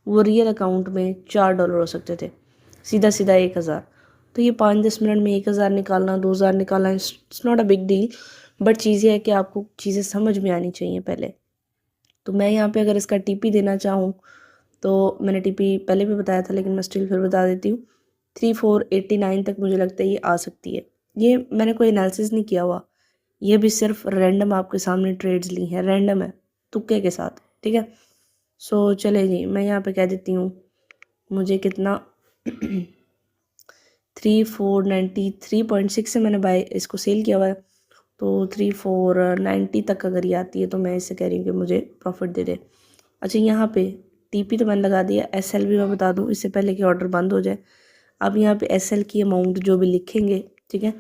वो रियल अकाउंट में $4 हो सकते थे, सीधा सीधा 1,000। तो ये 5-10 मिनट में 1,000 निकालना, 2,000 निकालना, it's not a big deal. But चीज़ ये है कि आपको चीज़ें समझ में आनी चाहिए पहले। तो मैं यहाँ पे अगर इसका टीपी देना चाहूँ तो मैंने टीपी पहले भी बताया था, लेकिन मैं स्टिल फिर बता देती हूँ। 3489 तक मुझे लगता है ये आ सकती है। ये मैंने कोई एनालिसिस नहीं किया हुआ, ये भी सिर्फ रैंडम आपके सामने ट्रेड्स ली हैं, रैंडम है, तुक्के के साथ, ठीक है। सो चले जी, मैं यहाँ पे कह देती हूँ मुझे कितना 3493.6 से मैंने बाय इसको सेल किया हुआ है, तो 3490 तक अगर ये आती है तो मैं इससे कह रही हूँ कि मुझे प्रॉफिट दे दे। अच्छा, यहाँ पे टीपी तो मैंने लगा दिया, एसएल भी मैं बता दूँ इससे पहले कि ऑर्डर बंद हो जाए। अब यहाँ पे एसएल की अमाउंट जो भी लिखेंगे, ठीक है,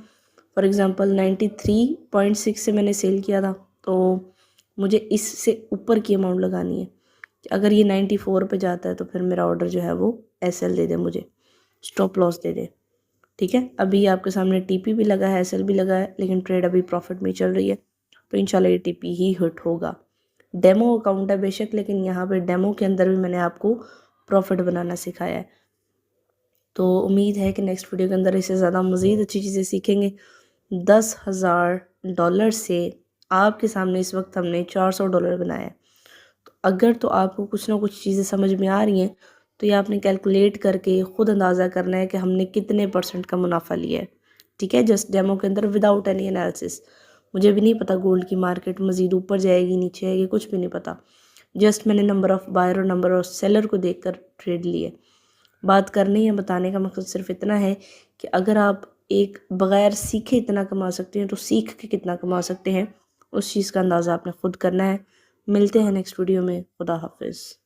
फॉर एग्ज़ाम्पल 93.6 से मैंने सेल किया था, तो मुझे इससे ऊपर की अमाउंट लगानी है। अगर ये 94 पे जाता है तो फिर मेरा ऑर्डर जो है वो SL दे दे, मुझे स्टॉप लॉस दे दे। ठीक है, अभी आपके सामने TP भी लगा है, SL भी लगा है, लेकिन ट्रेड अभी प्रॉफिट में चल रही है, तो इंशाल्लाह ये TP ही हिट होगा। डेमो अकाउंट है बेशक, लेकिन यहाँ पे डेमो के अंदर भी मैंने आपको प्रॉफिट बनाना सिखाया है। तो उम्मीद है कि नेक्स्ट वीडियो के अंदर इससे ज़्यादा मज़ीद अच्छी चीज़ें सीखेंगे। $10,000 से आपके सामने इस वक्त हमने $400 बनाया है। तो अगर तो आपको कुछ ना कुछ चीज़ें समझ में आ रही हैं, तो ये आपने कैलकुलेट करके ख़ुद अंदाज़ा करना है कि हमने कितने % का मुनाफा लिया है। ठीक है, जस्ट डेमो के अंदर विदाउट एनी एनालिसिस। मुझे भी नहीं पता गोल्ड की मार्केट मज़ीद ऊपर जाएगी नीचे आएगी, कुछ भी नहीं पता। जस्ट मैंने नंबर ऑफ़ बायर और नंबर ऑफ़ सेलर को देख कर ट्रेड लिए। बात करनी है, बताने का मकसद सिर्फ इतना है कि अगर आप एक बग़ैर सीखे इतना कमा सकते हैं, तो सीख के कितना कमा सकते हैं, उस चीज़ का अंदाज़ा आपने ख़ुद करना है। मिलते हैं नेक्स्ट वीडियो में। खुदा हाफ़िज़।